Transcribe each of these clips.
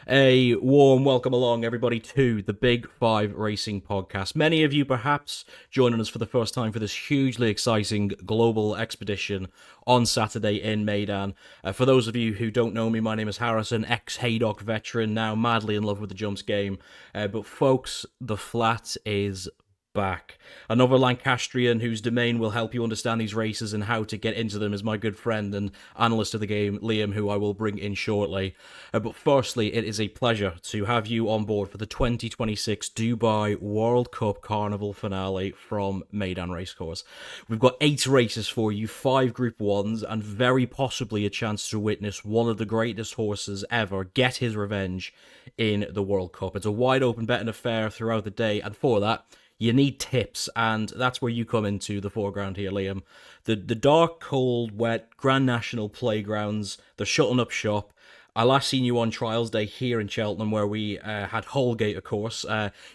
A warm welcome along, everybody, to the Big Five Racing Podcast. Many of you, perhaps, joining us for the first time for this hugely exciting global expedition on Saturday in Meydan. For those of you who don't know me, my name is Harrison, ex-Haydock veteran, now madly in love with the jumps game. But folks, the flat is back. Another Lancastrian whose domain will help you understand these races and how to get into them is my good friend and analyst of the game, Liam, who I will bring in shortly. But firstly, it is a pleasure to have you on board for the 2026 Dubai World Cup Carnival finale from Meydan Racecourse. We've got 8 races for you, 5 Group 1s, and very possibly a chance to witness one of the greatest horses ever get his revenge in the World Cup. It's a wide open betting affair throughout the day, and for that, you need tips, and that's where you come into the foreground here, Liam. The dark, cold, wet Grand National playgrounds, the shutting up shop. I last seen you on Trials Day here in Cheltenham, where we had Holgate, of course.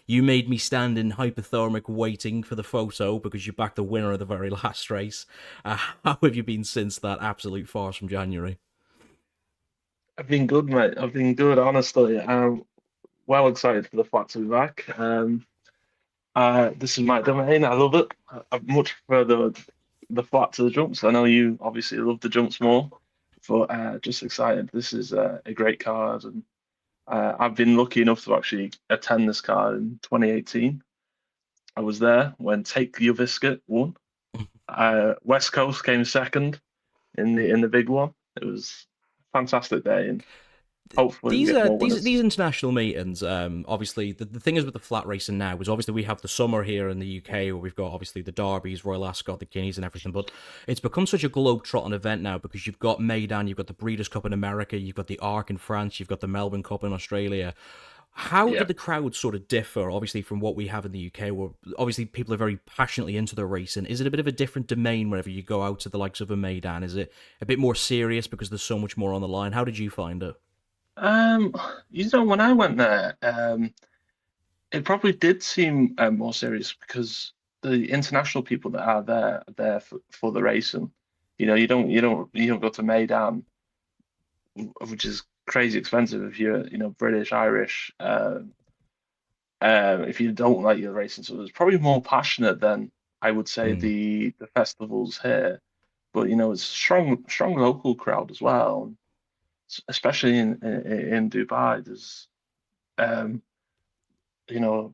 You made me stand in hypothermic waiting for the photo because you backed the winner of the very last race. How have you been since that absolute farce from January? I've been good, mate. I've been good, honestly. I'm well excited for the flat to be back. This is my domain. I love it. I much prefer the flat to the jumps. I know you obviously love the jumps more, but just excited. This is a great card, and I've been lucky enough to actually attend this card in 2018. I was there when Take Your Biscuit won. West Coast came second in the big one. It was a fantastic day, and hopefully we These get uh more these winners. these international meetings, obviously the thing is with the flat racing now is obviously we have the summer here in the UK where we've got obviously the Derbies, Royal Ascot, the Guineas and everything, but it's become such a globe-trotting event now because you've got Meydan, you've got the Breeders' Cup in America, you've got the Arc in France, you've got the Melbourne Cup in Australia. How do Yeah. the crowds sort of differ, obviously, from what we have in the UK, where obviously people are very passionately into their racing? Is it a bit of a different domain whenever you go out to the likes of a Meydan? Is it a bit more serious because there's so much more on the line? How did you find it? Um, when I went there, it probably did seem more serious because the international people that are there for the racing. You don't go to Meydan, which is crazy expensive if you're British, Irish. If you don't like your racing, so it's probably more passionate than I would say Mm, the festivals here. But it's a strong local crowd as well, especially in Dubai. There's um,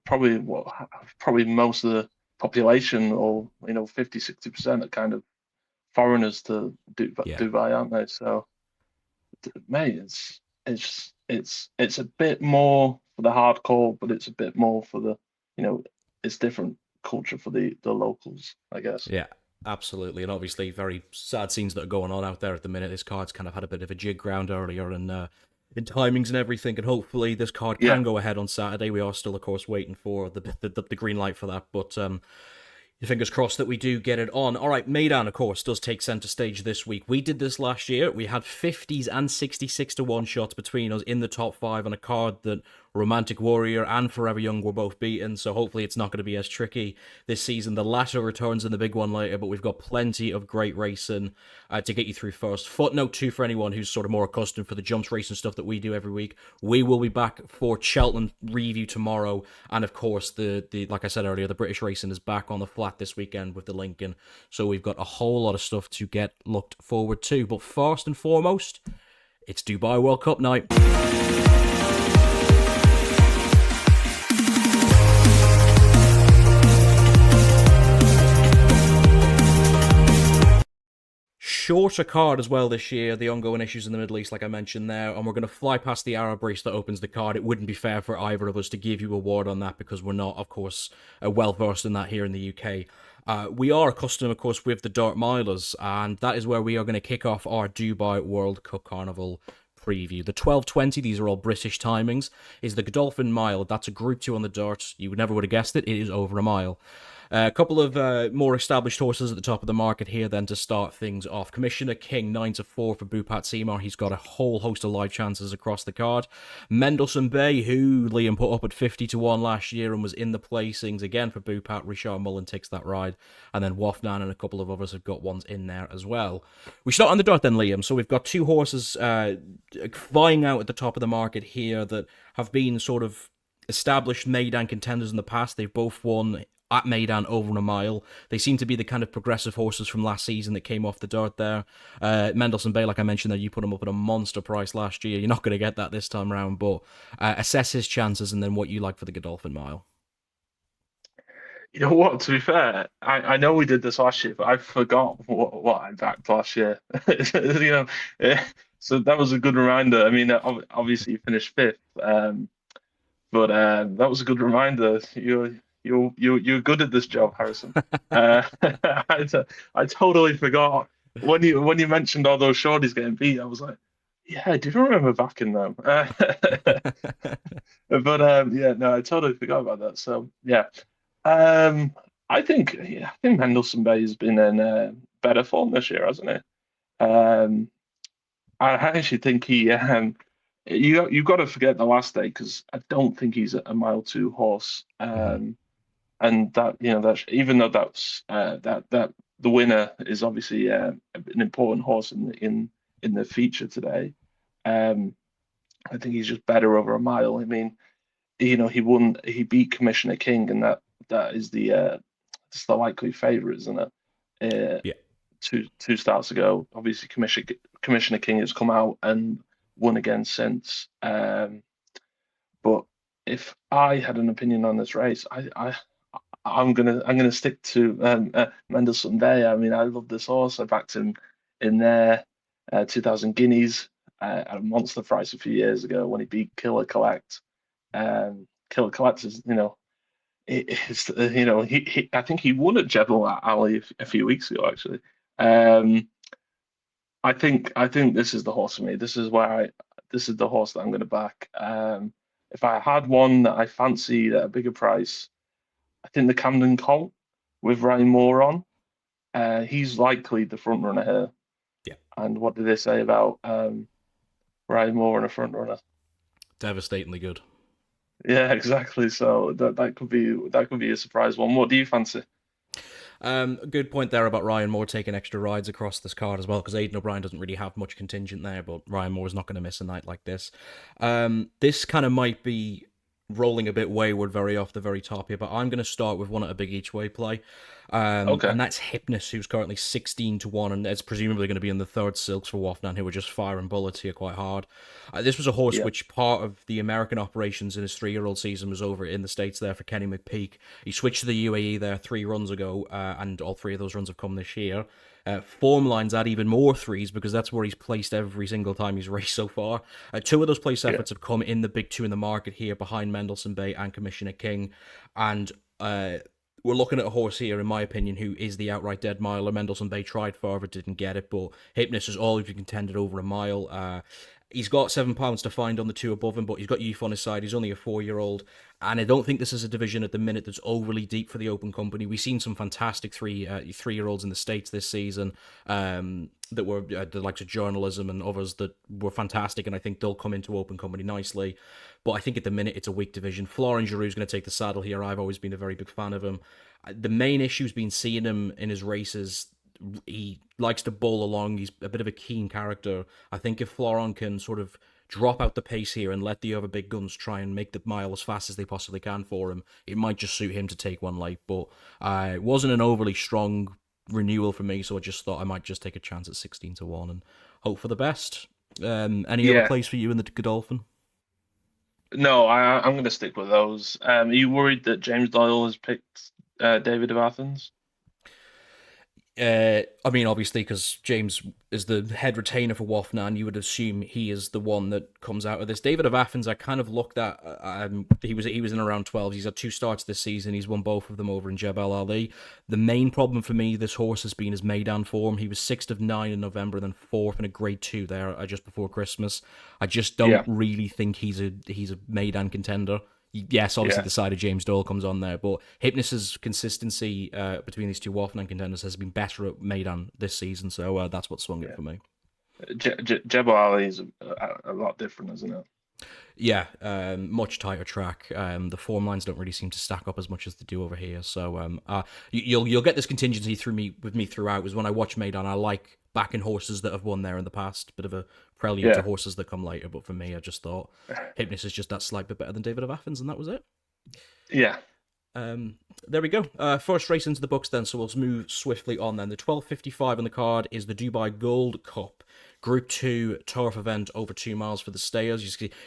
probably most of the population, or 50-60% are kind of foreigners to yeah. Dubai, aren't they? So, mate, it's a bit more for the hardcore, but it's a bit more for you know, it's different culture for the locals, I guess. Yeah, absolutely. And obviously, very sad scenes that are going on out there at the minute. This card's kind of had a bit of a jig ground earlier and in timings and everything. And hopefully, this card Yeah, can go ahead on Saturday. We are still, of course, waiting for the green light for that. But fingers crossed that we do get it on. All right, Meydan, of course, does take centre stage this week. We did this last year. We had 50s and 66 to 1 shots between us in the top 5 on a card that Romantic Warrior and Forever Young were both beaten, so hopefully it's not going to be as tricky this season. The latter returns in the big one later, but we've got plenty of great racing to get you through first. Footnote 2 for anyone who's sort of more accustomed for the jumps racing stuff that we do every week. We will be back for Cheltenham review tomorrow, and of course, the like I said earlier, the British racing is back on the flat this weekend with the Lincoln, so we've got a whole lot of stuff to get looked forward to. But first and foremost, it's Dubai World Cup night. Shorter card as well this year, the ongoing issues in the Middle East, like I mentioned there, and we're going to fly past the Arab race that opens the card. It wouldn't be fair for either of us to give you a award on that because we're not, of course, well versed in that here in the UK. We are accustomed, of course, with the Dirt Milers, and that is where we are going to kick off our Dubai World Cup Carnival preview. The 12:20, these are all British timings, is the Godolphin Mile. That's a Group 2 on the dirt. You never would have guessed it. It is over a mile. A couple of more established horses at the top of the market here then to start things off. Commissioner King, 9-4 for Bupat Seymour. He's got a whole host of live chances across the card. Mendelssohn Bay, who Liam put up at 50-1 last year and was in the placings again for Bupat. Richard Mullen takes that ride. And then Wafnan and a couple of others have got ones in there as well. We start on the dot then, Liam. So we've got two horses flying out at the top of the market here that have been sort of established Meydan contenders in the past. They've both won at Meydan over a mile. They seem to be the kind of progressive horses from last season that came off the dirt there. Mendelssohn Bay, like I mentioned there, you put him up at a monster price last year. You're not going to get that this time around, but assess his chances and then what you like for the Godolphin Mile. You know what? To be fair, I know we did this last year, but I forgot what I backed last year. So that was a good reminder. I mean, obviously you finished fifth, but that was a good reminder. You're good at this job, Harrison. I totally forgot when you mentioned all those shorties getting beat. I was like, yeah, I do remember backing them. But yeah, no, I totally forgot about that. So yeah. I think Mendelssohn Bay has been in better form this year, hasn't he? I actually think you've got to forget the last day because I don't think he's a mile two horse. And that that even though that's that the winner is obviously an important horse in the feature today. I think he's just better over a mile. I mean, he beat Commissioner King, and that is that's the likely favourite, isn't it? Yeah. Two starts ago, obviously Commissioner King has come out and won again since. But if I had an opinion on this race, I'm gonna stick to Mendelssohn Bay. I mean, I love this horse. I backed him in there, 2,000 guineas at a monster price a few years ago when he beat Killer Collect. Killer Collect is, I think he won at Jebel Ali a few weeks ago, actually. I think this is the horse for me. This is the horse that I'm going to back. If I had one that I fancied at a bigger price, I think the Camden Colt with Ryan Moore on. He's likely the front runner here. Yeah. And what did they say about Ryan Moore and a front runner? Devastatingly good. Yeah, exactly. So that could be a surprise one. What do you fancy? Good point there about Ryan Moore taking extra rides across this card as well, because Aidan O'Brien doesn't really have much contingent there, but Ryan Moore is not going to miss a night like this. This kind of might be rolling a bit wayward off the very top here, but I'm going to start with one at a big each way play. Okay. And that's Hypnus, who's currently 16-1, and it's presumably going to be in the third silks for Wafnan, who are just firing bullets here quite hard. This was a horse which part of the American operations in his 3-year-old season was over in the States there for Kenny McPeak. He switched to the UAE there 3 runs ago, and all 3 of those runs have come this year. Form lines add even more threes because that's where he's placed every single time he's raced so far. 2 of those place efforts have come in the big 2 in the market here behind Mendelssohn Bay and Commissioner King. And we're looking at a horse here, in my opinion, who is the outright dead miler. Mendelssohn Bay tried further, didn't get it, but Hypnus has always been contended over a mile. He's got £7 to find on the 2 above him, but he's got youth on his side. He's only a 4-year-old, and I don't think this is a division at the minute that's overly deep for the open company. We've seen some fantastic 3-year-olds in the States this season that were the likes of Journalism and others that were fantastic, and I think they'll come into open company nicely. But I think at the minute it's a weak division. Florent Giroux is going to take the saddle here. I've always been a very big fan of him. The main issue's been seeing him in his races. He likes to bowl along. He's a bit of a keen character. I think if Florent can sort of drop out the pace here and let the other big guns try and make the mile as fast as they possibly can for him, it might just suit him to take one late. But it wasn't an overly strong renewal for me, so I just thought I might just take a chance at 16-1 and hope for the best. Any other place for you in the Godolphin? No, I'm going to stick with those. Are you worried that James Doyle has picked David of Athens? I mean, obviously, because James is the head retainer for Wafnan, you would assume he is the one that comes out of this. David of Athens, I kind of looked at. He was in around 12s. He's had 2 starts this season. He's won both of them over in Jebel Ali. The main problem for me, this horse has been his Meydan form. He was 6th of 9 in November, and then 4th in a Grade 2 there just before Christmas. I just don't really think he's a Meydan contender. Yes, obviously Yeah, the side of James Doyle comes on there, but Hypnos's consistency between these two Waffenheim contenders has been better at Meydan this season, so that's what swung it yeah. for me. Jebel Ali is a lot different, isn't it? Yeah, much tighter track. The form lines don't really seem to stack up as much as they do over here. So you'll get this contingency through me with me throughout. Is when I watch Meydan, I like backing horses that have won there in the past. Bit of a prelude to Yeah, horses that come later. But for me, I just thought Hypnos is just that slight bit better than David of Athens, and that was it. yeah, There we go. First race into the books then, so we'll move swiftly on then. The 12:55 on the card is the Dubai Gold Cup. Group 2 turf event over 2 miles for the stayers.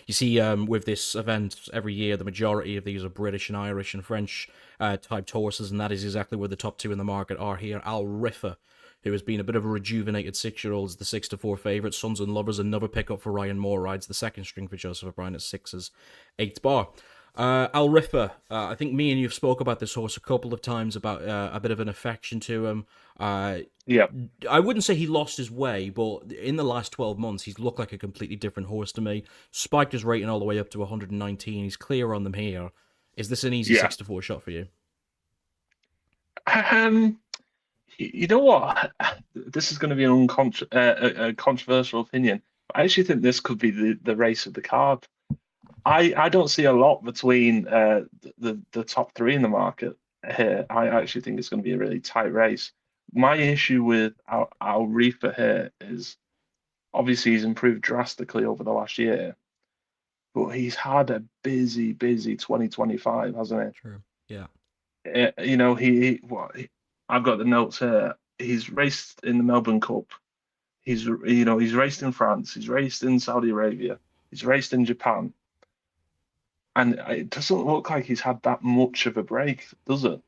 You see with this event every year, the majority of these are British and Irish and French typed horses, and that is exactly where the top two in the market are here. Al Riffa, who has been a bit of a rejuvenated 6-year-old, is the 6-4 favourite. Sons and Lovers, another pickup for Ryan Moore, rides the second string for Joseph O'Brien at 6's 8th bar. Al Riffa, I think me and you have spoke about this horse a couple of times about a bit of an affection to him. yeah. I wouldn't say he lost his way, but in the last 12 months, he's looked like a completely different horse to me. Spiked his rating all the way up to 119. He's clear on them here. Is this an easy Yeah. 6-4 shot for you? Um, you know what? This is going to be a controversial opinion. I actually think this could be the race of the card. I don't see a lot between the top three in the market here. I actually think it's going to be a really tight race. My issue with our Reaper here is obviously he's improved drastically over the last year, but he's had a busy 2025, hasn't True. Yeah. he? You know, I've got the notes here. He's raced in the Melbourne Cup. He's raced in France. He's raced in Saudi Arabia. He's raced in Japan. And it doesn't look like he's had that much of a break, does it?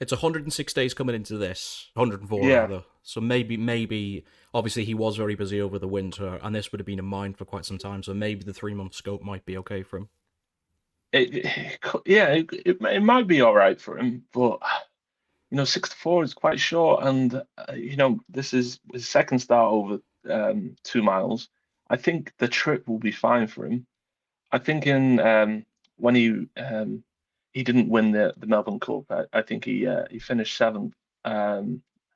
It's 106 days coming into this, 104 Yeah, rather. So maybe, obviously he was very busy over the winter, and this would have been in mind for quite some time. So maybe the 3-month scope might be okay for him. it might be all right for him, but 6 to 4 is quite short, and this is his second start over 2 miles. I think the trip will be fine for him. I think in when he didn't win the Melbourne Cup, I think he finished seventh.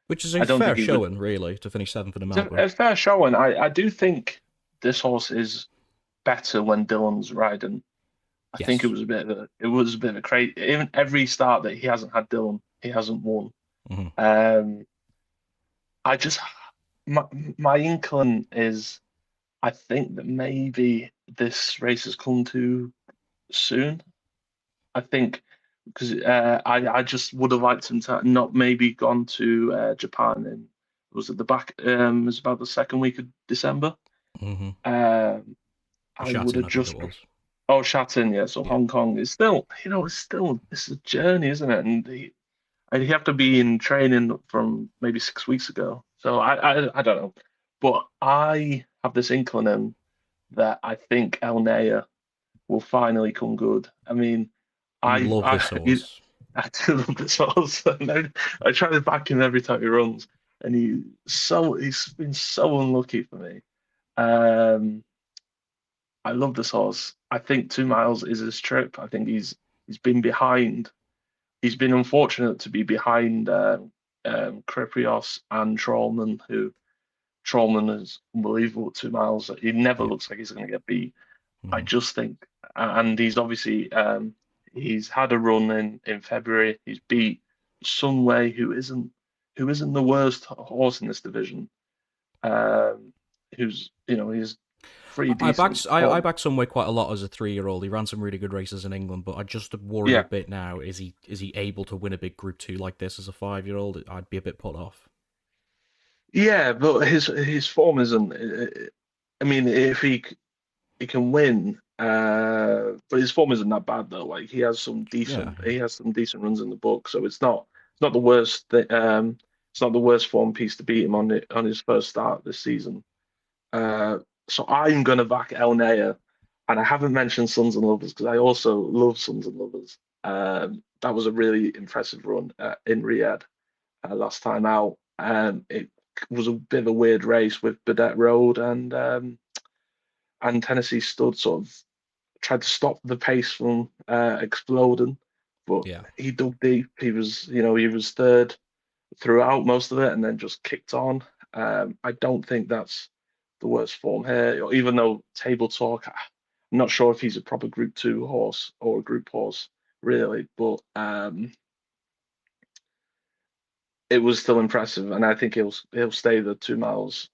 Which is a I don't fair think he would. showing, really, to finish seventh in a It's Melbourne. a fair showing. I do think this horse is better when Dylan's riding. I think Yes. it was a bit of a crazy. Even every start that he hasn't had Dylan, he hasn't won. Hmm. Um, I just my inkling is I think that maybe this race has come too soon. I think because I just would have liked him to not maybe gone to Japan in was it the back it was about the second week of December. Hmm. I would Shatton, have I think it just was. oh Shatton, yeah. So Yeah. Hong Kong is still it's a journey, isn't it? And he have to be in training from maybe 6 weeks ago. So I don't know, but I have this inkling that I think El Naya will finally come good. I mean, You I love this I horse. I do love this horse. And I try to back him every time he runs, and he's been so unlucky for me. Um, I love this horse. I think 2 miles is his trip. I think he's been behind. He's been unfortunate to be behind Kriprios and Trollman, who Trollman is unbelievable at 2 miles. He never Yeah. looks like he's going to get beat. I Hmm. just think, and he's obviously he's had a run in February. He's beat Sunway, who isn't the worst horse in this division. Um, he's pretty I decent backed I form. backed Someway quite a lot as a 3-year-old. He ran some really good races in England, but I just worry a Yeah, bit now. Is he able to win a big Group 2 like this as a 5-year-old? I'd be a bit put off. yeah, but his form isn't. I mean, if he can win, but his form isn't that bad though. Like Yeah, he has some decent runs in the book, so it's not the worst. It's not the worst form piece to beat him on his first start this season. Uh, so I'm gonna back El Naya, and I haven't mentioned Sons and Lovers because I also love Sons and Lovers. That was a really impressive run in Riyadh last time out. It was a bit of a weird race with Burdett Road and Tennessee Stud sort of tried to stop the pace from exploding, but Yeah. he dug deep. He was third throughout most of it, and then just kicked on. I don't think that's the worst form here, even though Table Talk, I'm not sure if he's a proper Group 2 horse or a group horse, really, but it was still impressive, and I think he'll stay the 2 miles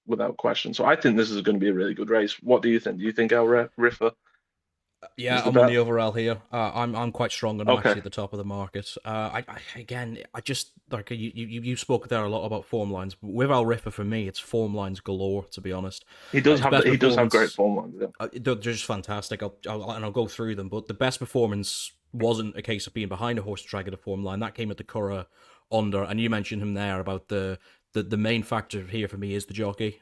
without question. So I think this is going to be a really good race. What do you think? Do you think our Riffa Yeah, is the I'm on bet? the overall here. I'm quite strong on him Okay, actually at the top of the market. I just like you spoke there a lot about form lines. With Al Riffa, for me, it's form lines galore. To be honest, his best he does have great performance, form lines. Yeah. they're just fantastic. I'll go through them, but the best performance wasn't a case of being behind a horse to try to get a form line. That came at the Curragh under, and you mentioned him there about the main factor here for me is the jockey.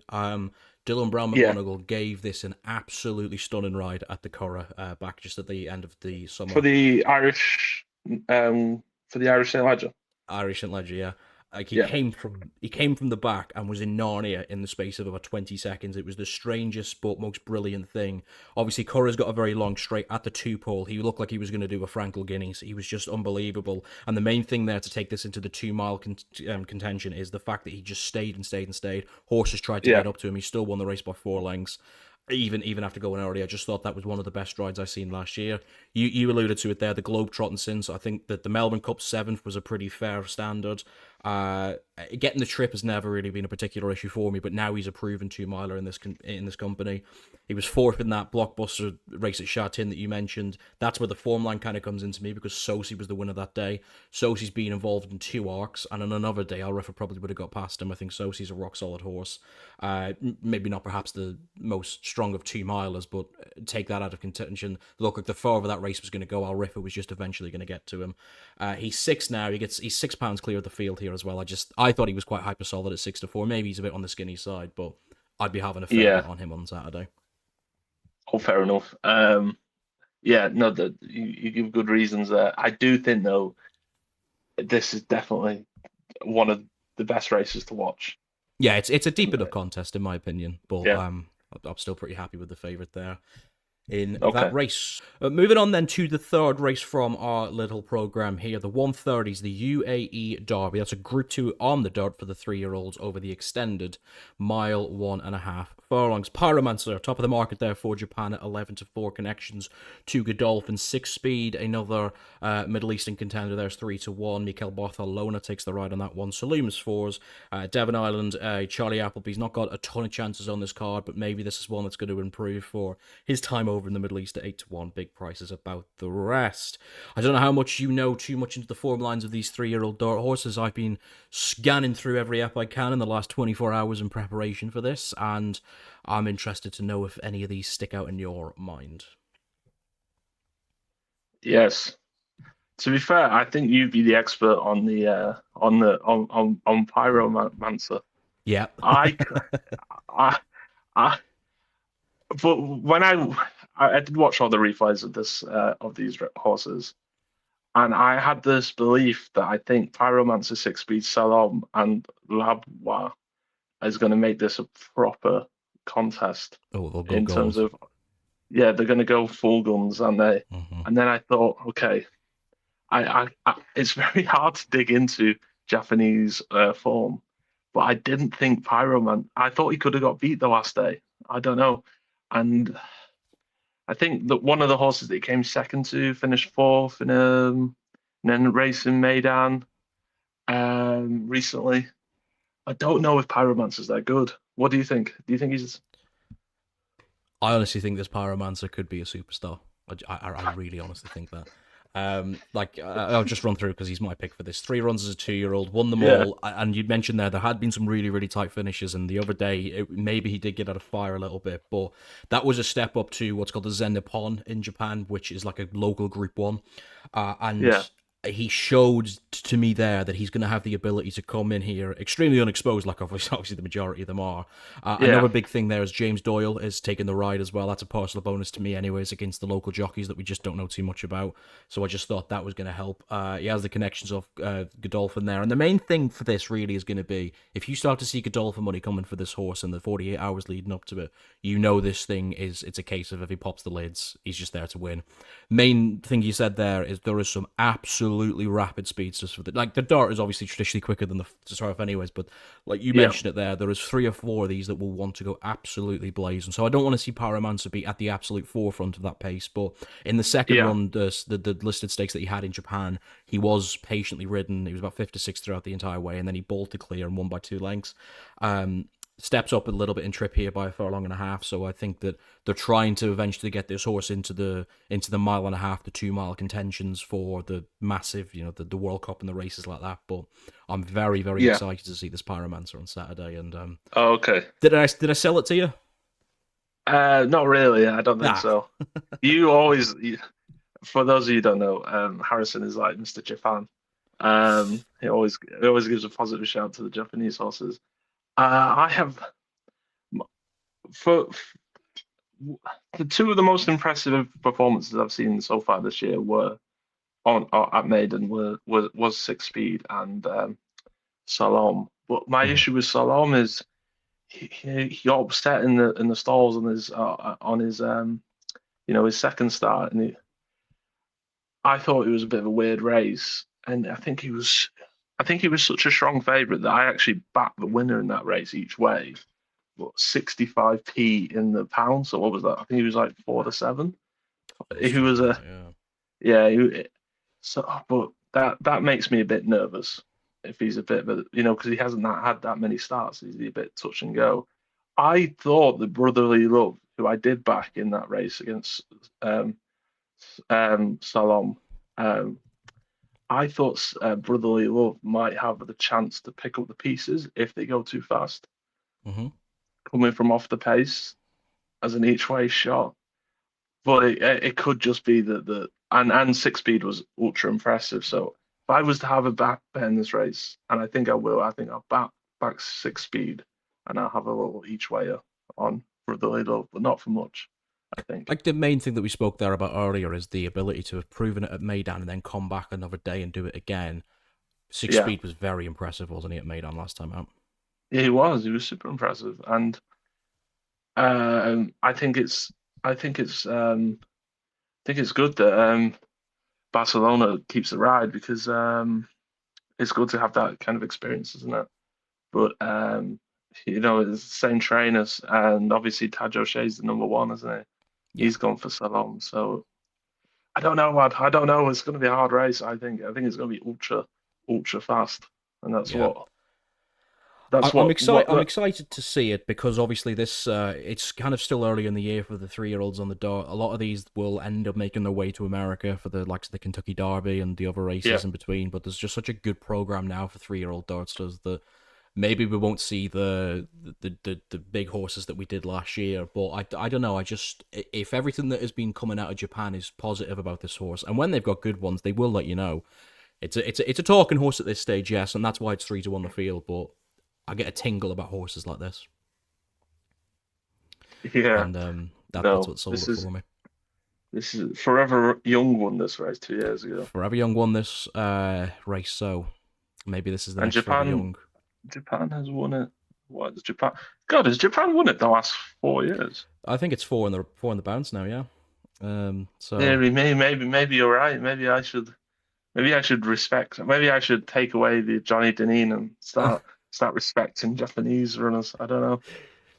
Dylan Brown Yeah, McMonagle gave this an absolutely stunning ride at the Curragh back just at the end of the for summer. the Irish, for the Irish St. Ledger. Irish and Ledger, yeah. Like Yeah, he came from the back and was in Narnia in the space of about 20 seconds. It was the strangest but most brilliant thing. Obviously, Curragh got a very long straight at the 2 pole. He looked like he was going to do a Frankel Guineas. He was just unbelievable. And the main thing there to take this into the 2 mile contention is the fact that he just stayed and stayed and stayed. Horses tried to yeah, get up to him. He still won the race by 4 lengths. Even after going early, I just thought that was one of the best rides I've seen last year. You alluded to it there, the Globetrotting since. I think that the Melbourne Cup 7th was a pretty fair standard. Getting the trip has never really been a particular issue for me, but now he's a proven 2 miler in this company. He was fourth in that blockbuster race at Shatin that you mentioned. That's where the form line kind of comes into me because Sosi was the winner that day. Sosi's been involved in 2 arcs, and on another day, Alrifa probably would have got past him. I think Sosi's a rock solid horse. Maybe not perhaps the most strong of 2 milers, but take that out of contention. Look, like the further that race was going to go, Alrifa was just eventually going to get to him. He's 6 now. He's 6 pounds clear of the field here as well. I thought he was quite hyper solid at 6-4. Maybe he's a bit on the skinny side, but I'd be having a fair yeah. bet on him on Saturday. Oh, fair enough. Yeah, no, you give good reasons there. I do think though, this is definitely one of the best races to watch. Yeah, it's a deep enough contest in my opinion, but Yeah. I'm still pretty happy with the favourite there in that Okay. race. Moving on then to the third race from our little program here, the 130s, the UAE Derby. That's a Group 2 on the dirt for the 3-year-olds over the extended 1.5 furlongs. Pyromancer, top of the market there for Japan at 11-4 connections to Godolphin. 6 speed, another Middle Eastern contender. There's 3-1. Mikel Barcelona takes the ride on that one. Saluma's 4s. Devon Island, Charlie Appleby's not got a ton of chances on this card, but maybe this is one that's going to improve for his time over in the Middle East at 8-1. Big prices about the rest. I don't know how much you know too much into the form lines of these 3-year-old dirt horses. I've been scanning through every app I can in the last 24 hours in preparation for this, and I'm interested to know if any of these stick out in your mind. Yes. To be fair, I think you'd be the expert on Pyromancer. Yeah. I, I, I, but when I did watch all the replays of of these horses, and I had this belief that I think Pyromancer 6 speed Salom and Labwa is going to make this a proper contest Oh, they'll go in terms gold. of, yeah, they're going to go full guns, and Mm-hmm. and then I thought, okay, it's very hard to dig into Japanese form, but I didn't think Pyroman. I thought he could have got beat the last day. I don't know, and I think that one of the horses that he came second to finished fourth in and then racing Meydan recently. I don't know if Pyromancer's that good. What do you think? Do you think he's? I honestly think this Pyromancer could be a superstar. I really honestly think that. I'll just run through because he's my pick for this. 3 runs as a 2-year-old, won them Yeah, all, and you mentioned there had been some really, really tight finishes, and the other day maybe he did get out of fire a little bit, but that was a step up to what's called the Zen Nippon in Japan, which is like a local Group 1, yeah, and he showed to me there that he's going to have the ability to come in here extremely unexposed, like obviously the majority of them are. Yeah, Another big thing there is James Doyle is taking the ride as well. That's a personal bonus to me, anyways, against the local jockeys that we just don't know too much about. So I just thought that was going to help. He has the connections of Godolphin there. And the main thing for this really is going to be if you start to see Godolphin money coming for this horse in the 48 hours leading up to it, you know this thing it's a case of if he pops the lids, he's just there to win. Main thing you said there is there is some absolutely rapid speedsters for the dart is obviously traditionally quicker than the turf anyways, but like you mentioned it there is 3 or 4 of these that will want to go absolutely blazing. So I don't want to see Paramancer be at the absolute forefront of that pace, but in the second yeah, run, the listed stakes that he had in Japan, he was patiently ridden. He was about 5 to 6 throughout the entire way, and then he bolted clear and won by 2 lengths. Steps up a little bit in trip here by a furlong and a half, so I think that they're trying to eventually get this horse into the mile and a half, the 2 mile contentions for the massive, the World Cup and the races like that. But I'm very, very yeah. excited to see this Pyromancer on Saturday. And Oh, okay. did I sell it to you? Not really. I don't think Nah. so. For those of you who don't know, Harrison is like Mr. Japan. He always gives a positive shout to the Japanese horses. I have for the 2 of the most impressive performances I've seen so far this year were at Meydan was 6 Speed and Salom. But my Mhm. issue with Salom is he got upset in the stalls on his his second start, and I thought it was a bit of a weird race, and I think he was such a strong favourite that I actually backed the winner in that race each way. But 65p in the pound, so what was that? I think he was like 4 to 7. It was He was something like a that, yeah. Yeah, but that makes me a bit nervous if he's a bit of a because he hasn't had that many starts. He's a bit touch and go. I thought the Brotherly Love, who I did back in that race against um, Salom, um, I thought Brotherly Love might have the chance to pick up the pieces if they go too fast, Mm-hmm. coming from off the pace as an each way shot. But it could just be that and 6 Speed was ultra impressive. So if I was to have a back bet in this race, and I think I will, I think I'll back 6 Speed, and I'll have a little each way on for the little, but not for much. I think. Like the main thing that we spoke there about earlier is the ability to have proven it at Meydan and then come back another day and do it again. Six Yeah, Speed was very impressive, wasn't he, at Meydan last time out? he was super impressive, and I think I think it's good that Barcelona keeps the ride because it's good to have that kind of experience, isn't it? But it's the same trainers, and obviously Taj O'Shea's the number 1, isn't he? Yeah. He's gone for so long, so I don't know, lad. I don't know. It's going to be a hard race. I think it's going to be ultra fast, and that's Yeah. what that's I'm what excited. what I'm that excited to see it because obviously this it's kind of still early in the year for the 3-year-olds on the dart. A lot of these will end up making their way to America for the likes of the Kentucky Derby and the other yeah races in between. But there's just such a good program now for 3-year-old dartsters that maybe we won't see the big horses that we did last year. But I don't know. I just if everything that has been coming out of Japan is positive about this horse, and when they've got good ones, they will let you know. It's a talking horse at this stage, yes, and that's why it's 3-1 the field. But I get a tingle about horses like this, yeah. and that's No, what sold it for me. this is Forever Young won this race 2 years ago, Forever Young won this race, so maybe this is the and next Forever Japan Young. Japan has won it. What has Japan? God, has Japan won it the last 4 years? I think it's four in the bounce now, yeah. So Maybe you're right. Maybe I should respect. Maybe I should take away the Johnny Deneen and start respecting Japanese runners. I don't know.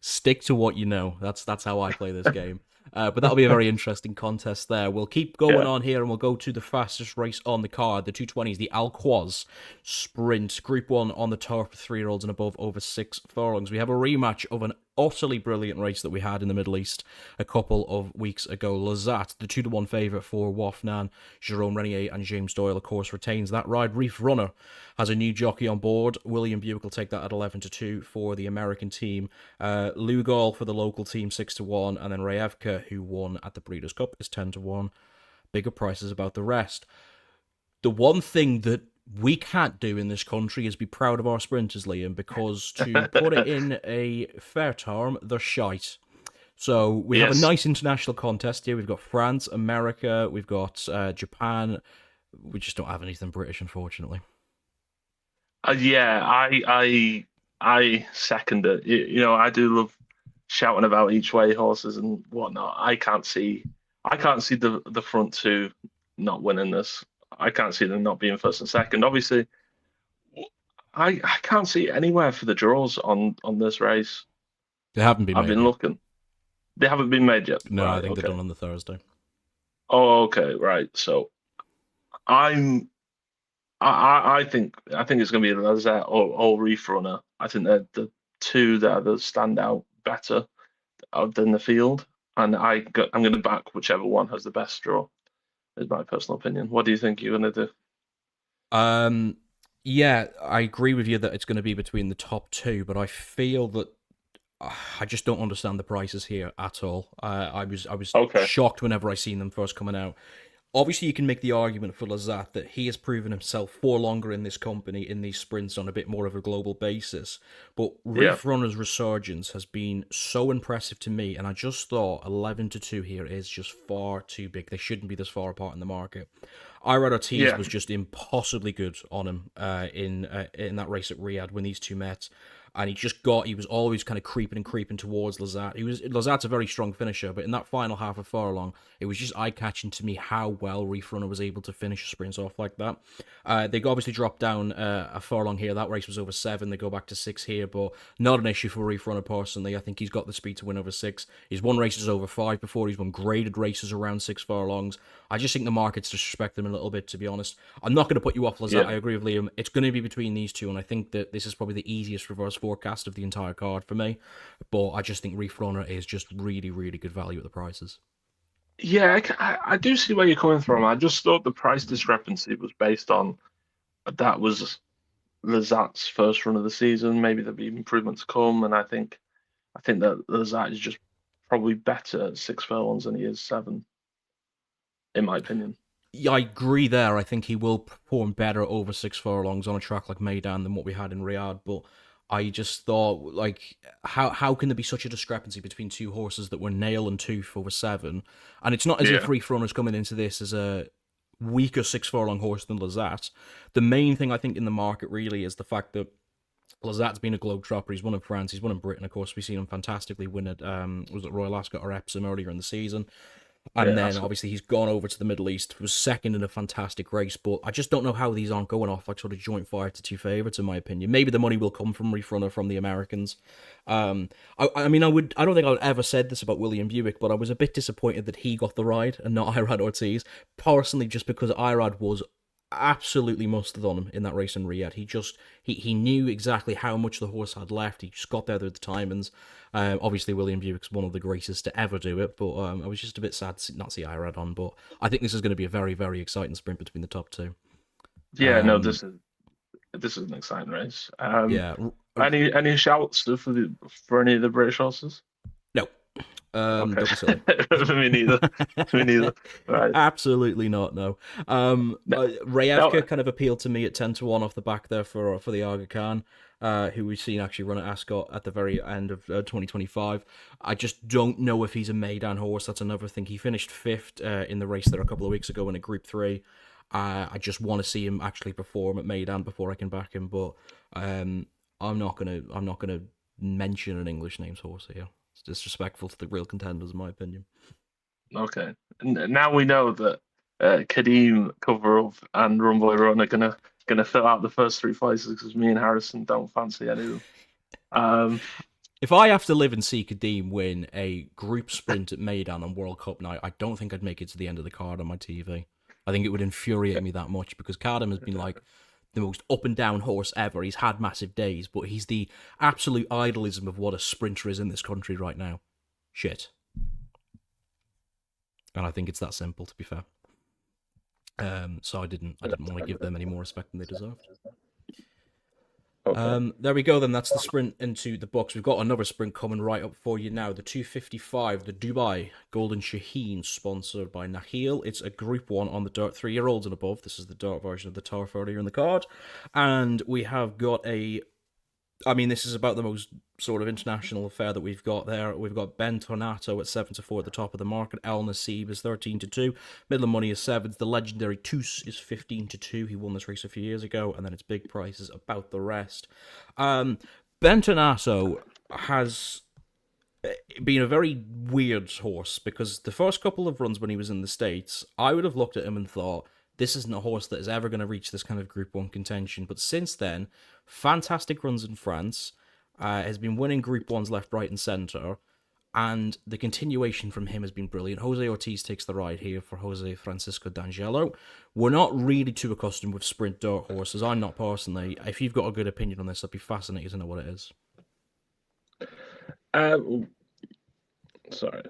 stick to what you know. That's how I play this game. But that'll be a very interesting contest there. We'll keep going Yeah, on here and we'll go to the fastest race on the card, the 220s, the Quoz Sprint. Group 1 on the turf for 3-year-olds and above over 6 furlongs. We have a rematch of an utterly brilliant race that we had in the Middle East a couple of weeks ago. Lazzat, the 2-1 favourite for Wafnan, Jerome Renier and James Doyle, of course, retains that ride. Reef Runner has a new jockey on board. William Buick will take that at 11-2 for the American team. Lugal for the local team 6-1, and then Rayevka, who won at the Breeders' Cup, is 10-1. Bigger prices about the rest. The one thing that we can't do in this country is be proud of our sprinters, Liam, because to put it in a fair term, they're shite. So we have a Yes. nice international contest here. We've got France, America, we've got Japan. We just don't have anything British, unfortunately. Yeah, I second it. I do love shouting about each way horses and whatnot. I can't see the front two not winning this. I can't see them not being first and second. Obviously, I can't see anywhere for the draws on this race. They haven't been I've made been yet. looking. They haven't been made yet. No, I Right, think they're okay. done on the Thursday. Oh, okay, right. So I'm I think it's going to be Lazzat or Reef Runner. I think they're the two that stand out better than the field, and I'm going to back whichever one has the best draw. Is my personal opinion. What do you think you're going to do? Um, yeah, I agree with you that it's going to be between the top two, but I feel that I just don't understand the prices here at all. I was Okay. shocked whenever I seen them first coming out. Obviously, you can make the argument for Lazzat that he has proven himself for longer in this company in these sprints on a bit more of a global basis. But Yeah. Reef Runner's resurgence has been so impressive to me, and I just thought 11-2 here is just far too big. They shouldn't be this far apart in the market. Irad Ortiz Yeah. was just impossibly good on him in that race at Riyadh when these two met, and he was always kind of creeping and creeping towards Lazzat. Lazzat's a very strong finisher, but in that final half of furlong, it was just eye catching to me how well Reef Runner was able to finish sprints off like that. They obviously dropped down a furlong here. That race was over 7. They go back to 6 here, but not an issue for Reef Runner personally. I think he's got the speed to win over 6. He's won races over 5 before. He's won graded races around 6 furlongs. I just think the market's disrespected him a little bit, to be honest. I'm not going to put you off Lazzat. Yeah. I agree with Liam. It's going to be between these two, and I think that this is probably the easiest reverse forecast of the entire card for me. But I just think Reef Runner is just really, really good value at the prices. Yeah. I do see where you're coming from. I just thought the price discrepancy was based on that was Lazzat's first run of the season. Maybe there'll be improvement to come, and I think that Lazzat is just probably better at 6 furlongs than he is 7, in my opinion. Yeah, I agree there. I think he will perform better over 6 furlongs on a track like Meydan than what we had in Riyadh. But I just thought, like, how can there be such a discrepancy between two horses that were nail and tooth over 7? And it's not as if Yeah. Reef Runner's coming into this as a weaker 6 furlong horse than Lazzat. The main thing I think in the market really is the fact that Lazzat's been a globetrotter. He's won in France. He's won in Britain. Of course, we've seen him fantastically win at was it Royal Ascot or Epsom earlier in the season. And Yeah. then That's good. obviously he's gone over to the Middle East, was second in a fantastic race, but I just don't know how these aren't going off like sort of joint 5-2 favourites in my opinion. Maybe the money will come from Reef Runner from the Americans. I mean I don't think I would ever said this about William Buick, but I was a bit disappointed that he got the ride and not Irad Ortiz. Personally, just because Irad was absolutely mustard on him in that race in Riyadh. He knew exactly how much the horse had left. He just got there at the timings. Obviously, William Buick's one of the greatest to ever do it, but I was just a bit sad to not see Irad on. But I think this is going to be a very, very exciting sprint between the top two. Yeah. No. Um, This is an exciting race. yeah, Any shouts for any of the British horses? no, Okay. don't be silly. Me neither. Me neither. Right. Absolutely not. No. No, Rayevka no, kind of appealed to me at 10-1 off the back there for the Aga Khan, who we've seen actually run at Ascot at the very end of 2025. I just don't know if he's a Meydan horse. That's another thing. He finished 5th in the race there a couple of weeks ago in a Group 3. I just want to see him actually perform at Meydan before I can back him. But I'm not gonna mention an English names horse here. It's disrespectful to the real contenders, in my opinion. okay. Now we know that Kadeem, Coverall, and Rumboy Run are gonna fill out the first 3 places because me and Harrison don't fancy any of them. Um, If I have to live and see Kadeem win a group sprint at Meydan on World Cup night, I don't think I'd make it to the end of the card on my TV. I think it would infuriate me that much because Cardham has been like the most up and down horse ever. He's had massive days, but he's the absolute idealism of what a sprinter is in this country right now. Shit. And I think it's that simple, to be fair. So I didn't want to give them any more respect than they deserved. Okay. There we go then. That's the sprint into the books. We've got another sprint coming right up for you now. The 255, the Dubai Golden Shaheen, sponsored by Nahil. It's a Group 1 on the dirt, 3-year-olds and above. This is the dirt version of the turf earlier in the card. And we have got this is about the most sort of international affair that we've got there. We've got Ben Tornato at 7-4 at the top of the market. El Nasib is 13-2. Middle Money is 7. The legendary Toos is 15-2. He won this race a few years ago, and then it's big prices about the rest. Ben Tornato has been a very weird horse because the first couple of runs when he was in the States, I would have looked at him and thought, this isn't a horse that is ever going to reach this kind of Group 1 contention. But since then, fantastic runs in France, has been winning Group 1s left, right, and centre, and the continuation from him has been brilliant. Jose Ortiz takes the ride here for Jose Francisco D'Angelo. We're not really too accustomed with sprint dirt horses. I'm not personally. If you've got a good opinion on this, I'd be fascinated to know what it is. Sorry.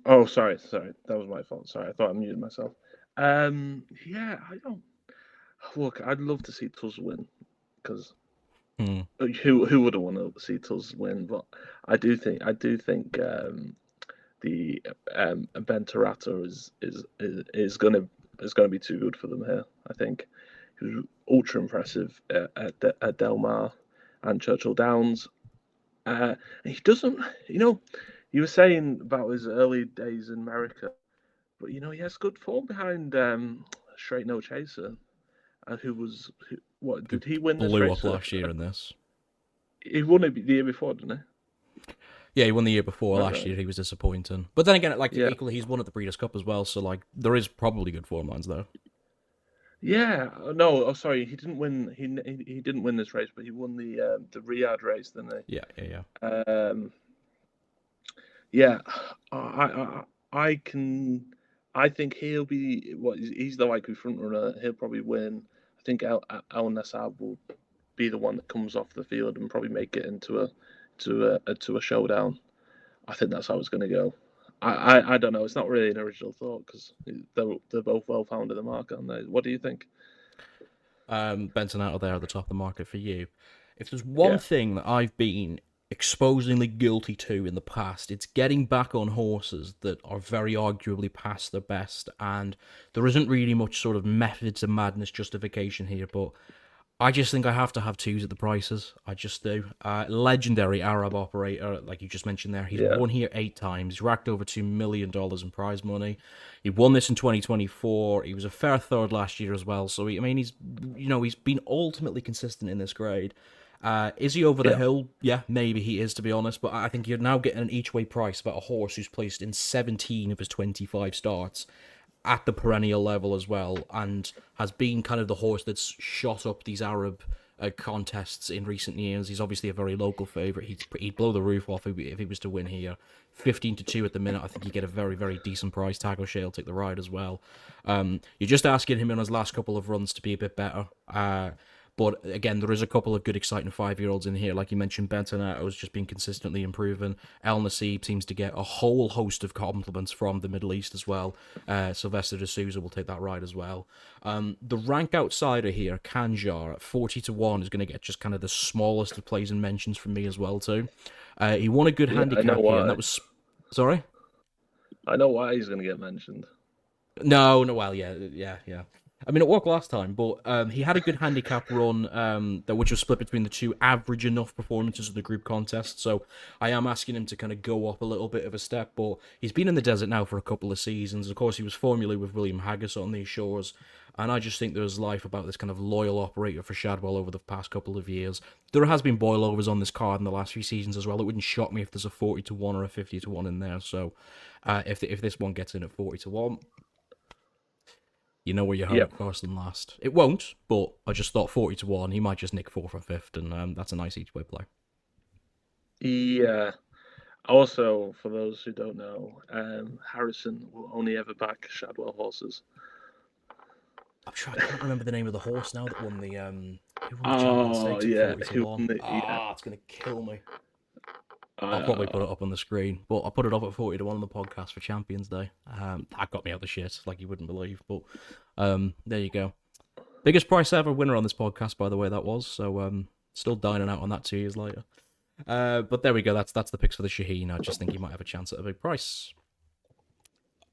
Sorry. That was my fault. Sorry, I thought I muted myself. Yeah, I don't. Look, I'd love to see Tuz win because who would have wanted to see Tuz win? But I do think the Ben Tornato is going to be too good for them here. I think he was ultra impressive at Del Mar and Churchill Downs. He doesn't, you were saying about his early days in America, but he has good form behind Straight No Chaser, what did he win this Blew race? Up last year in this. He won it the year before, didn't he? Yeah, he won the year before. Last year he was disappointing, but then again, Yeah. equally, he's won at the Breeders' Cup as well. So there is probably good form lines there. Yeah, no, sorry, he didn't win. He didn't win this race, but he won the Riyadh race, didn't he? Yeah. Yeah, I think he'll be he's the likely front runner. He'll probably win. I think El Nassab will be the one that comes off the field and probably make it into a showdown. I think that's how it's going to go. I don't know. It's not really an original thought because they're both well found in the market, aren't they? What do you think? Benton out of there at the top of the market for you. If there's one thing that I've been exposingly guilty to in the past, it's getting back on horses that are very arguably past their best, and there isn't really much sort of method to madness justification here, but I just think I have to have twos at the prices. I just do. Legendary Arab operator, like you just mentioned there. He's won here 8 times. He's racked over $2 million in prize money. He won this in 2024. He was a fair third last year as well. So, he's been ultimately consistent in this grade. Is he over the hill? Yeah, maybe he is, to be honest. But I think you're now getting an each-way price about a horse who's placed in 17 of his 25 starts at the perennial level as well, and has been kind of the horse that's shot up these Arab contests in recent years. He's obviously a very local favourite. He'd blow the roof off if he was to win here. 15-2 at the minute. I think you get a very, very decent price tag. O'Shea will take the ride as well. You're just asking him in his last couple of runs to be a bit better. But again, there is a couple of good, exciting 5-year-olds in here. Like you mentioned, Bentonato's just been consistently improving. El Nasib seems to get a whole host of compliments from the Middle East as well. Sylvester de Souza will take that ride as well. The rank outsider here, Kanjar, at 40-1, is going to get just kind of the smallest of plays and mentions from me as well, too. He won a good handicap here, and that was... Sorry? I know why he's going to get mentioned. No, well, yeah. I mean, it worked last time, but he had a good handicap run, which was split between the two average enough performances of the group contest. So I am asking him to kind of go up a little bit of a step, but he's been in the desert now for a couple of seasons. Of course, he was formerly with William Haggis on these shores, and I just think there's life about this kind of loyal operator for Shadwell over the past couple of years. There has been boilovers on this card in the last few seasons as well. It wouldn't shock me if there's a 40-1 or a 50-1 in there. So if this one gets in at 40-1... you know where you heard it first and last. It won't, but I just thought 40-1. He might just nick 4th or 5th, and that's a nice each-way play. Yeah. Also, for those who don't know, Harrison will only ever back Shadwell horses. I'm sure I can't remember the name of the horse now that won the Champions Stakes at 40-1. It's gonna kill me. I'll probably put it up on the screen, but I put it up at 40-1 on the podcast for Champions Day. That got me out of the shit, like you wouldn't believe. But there you go. Biggest price ever winner on this podcast, by the way, that was. So still dining out on that 2 years later. But there we go. That's the picks for the Shaheen. I just think he might have a chance at a big price.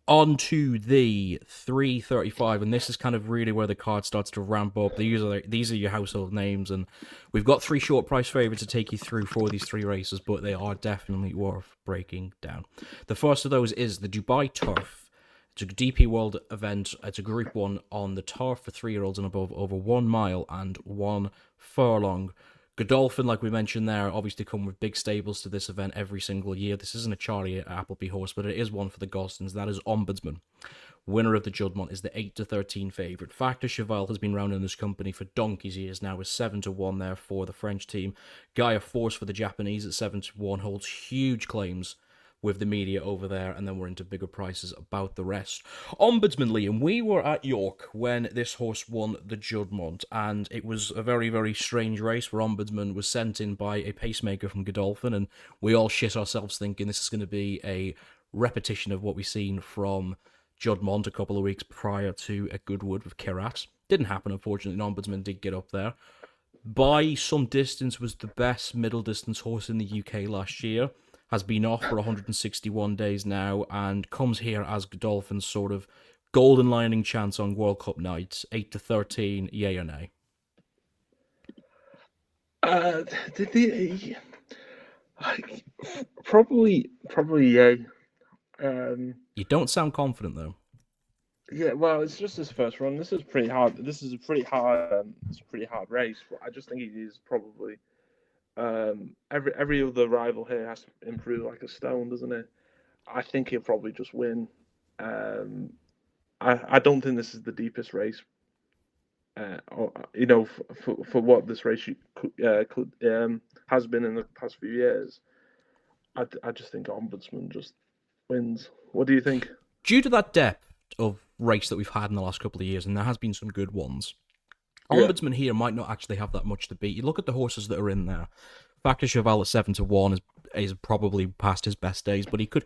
On to the 335, and this is kind of really where the card starts to ramp up. These are your household names, and we've got three short price favourites to take you through for these three races, but they are definitely worth breaking down. The first of those is the Dubai Turf. It's a DP World event. It's a Group 1 on the turf for 3-year-olds and above, over 1 mile and 1 furlong. Godolphin, like we mentioned there, obviously come with big stables to this event every single year. This isn't a Charlie Appleby horse, but it is one for the Gostons. That is Ombudsman. Winner of the Juddmonte is the 8-13 favourite. Factor Cheval has been round in this company for donkey's years now, is 7-1 there for the French team. Gaia Force for the Japanese at 7-1 holds huge claims with the media over there, and then we're into bigger prices about the rest. Ombudsman, Liam, we were at York when this horse won the Juddmonte, and it was a very, very strange race where Ombudsman was sent in by a pacemaker from Godolphin, and we all shit ourselves thinking this is going to be a repetition of what we've seen from Juddmonte a couple of weeks prior to at Goodwood with Kirat. Didn't happen, unfortunately. Ombudsman did get up there. By some distance was the best middle distance horse in the UK last year. Has been off for 161 days now, and comes here as Godolphin's sort of golden lining chance on World Cup night. 8-13, yay or nay? Probably yay. You don't sound confident though. Yeah, well, it's just his first run. This is pretty hard. This is a pretty hard. It's a pretty hard race. But I just think he is probably. Every other rival here has to improve like a stone, doesn't it? I think he'll probably just win. I don't think this is the deepest race. For what this race has been in the past few years. I just think Ombudsman just wins. What do you think? Due to that depth of race that we've had in the last couple of years, and there has been some good ones, Yeah. Ombudsman here might not actually have that much to beat. You look at the horses that are in there. Factor Cheval at 7-1 is probably past his best days, but he could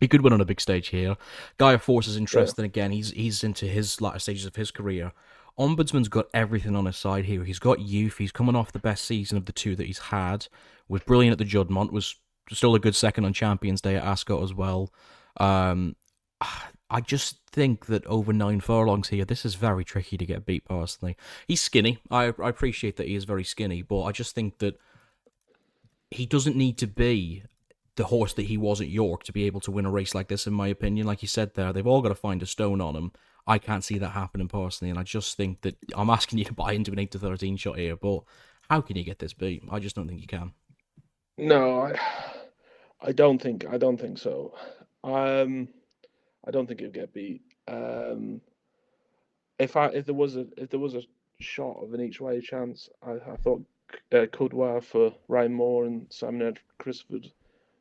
win on a big stage here. Gaia Force is interesting again. He's into his latter stages of his career. Ombudsman's got everything on his side here. He's got youth. He's coming off the best season of the two that he's had. Was brilliant at the Juddmonte. Was still a good second on Champions Day at Ascot as well. I just think that over 9 furlongs here, this is very tricky to get beat, personally. He's skinny. I appreciate that he is very skinny, but I just think that he doesn't need to be the horse that he was at York to be able to win a race like this, in my opinion. Like you said there, they've all got to find a stone on him. I can't see that happening, personally, and I just think that I'm asking you to buy into an 8-13 shot here, but how can you get this beat? I just don't think you can. No, I don't think so. I don't think he'll get beat. If there was a shot of an each way chance, I thought Cudwar for Ryan Moore and Simon Ed Crisford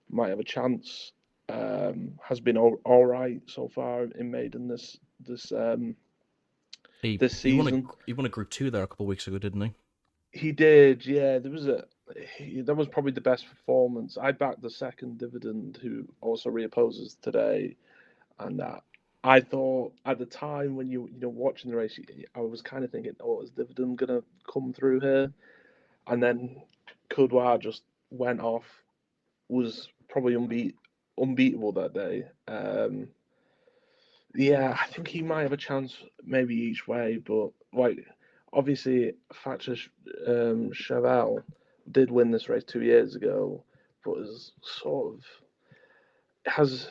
might have a chance. Has been all right so far in Meydan this season. He won a Group 2 there a couple of weeks ago, didn't he? He did, yeah. That was probably the best performance. I backed the second Dividend, who also reopposes today. And I thought at the time when you watching the race, I was kind of thinking, oh, is Dividend gonna come through here? And then Cudwar just went off, was probably unbeatable that day. Yeah, I think he might have a chance maybe each way, but like obviously Factor Cheval did win this race 2 years ago, but is sort of has.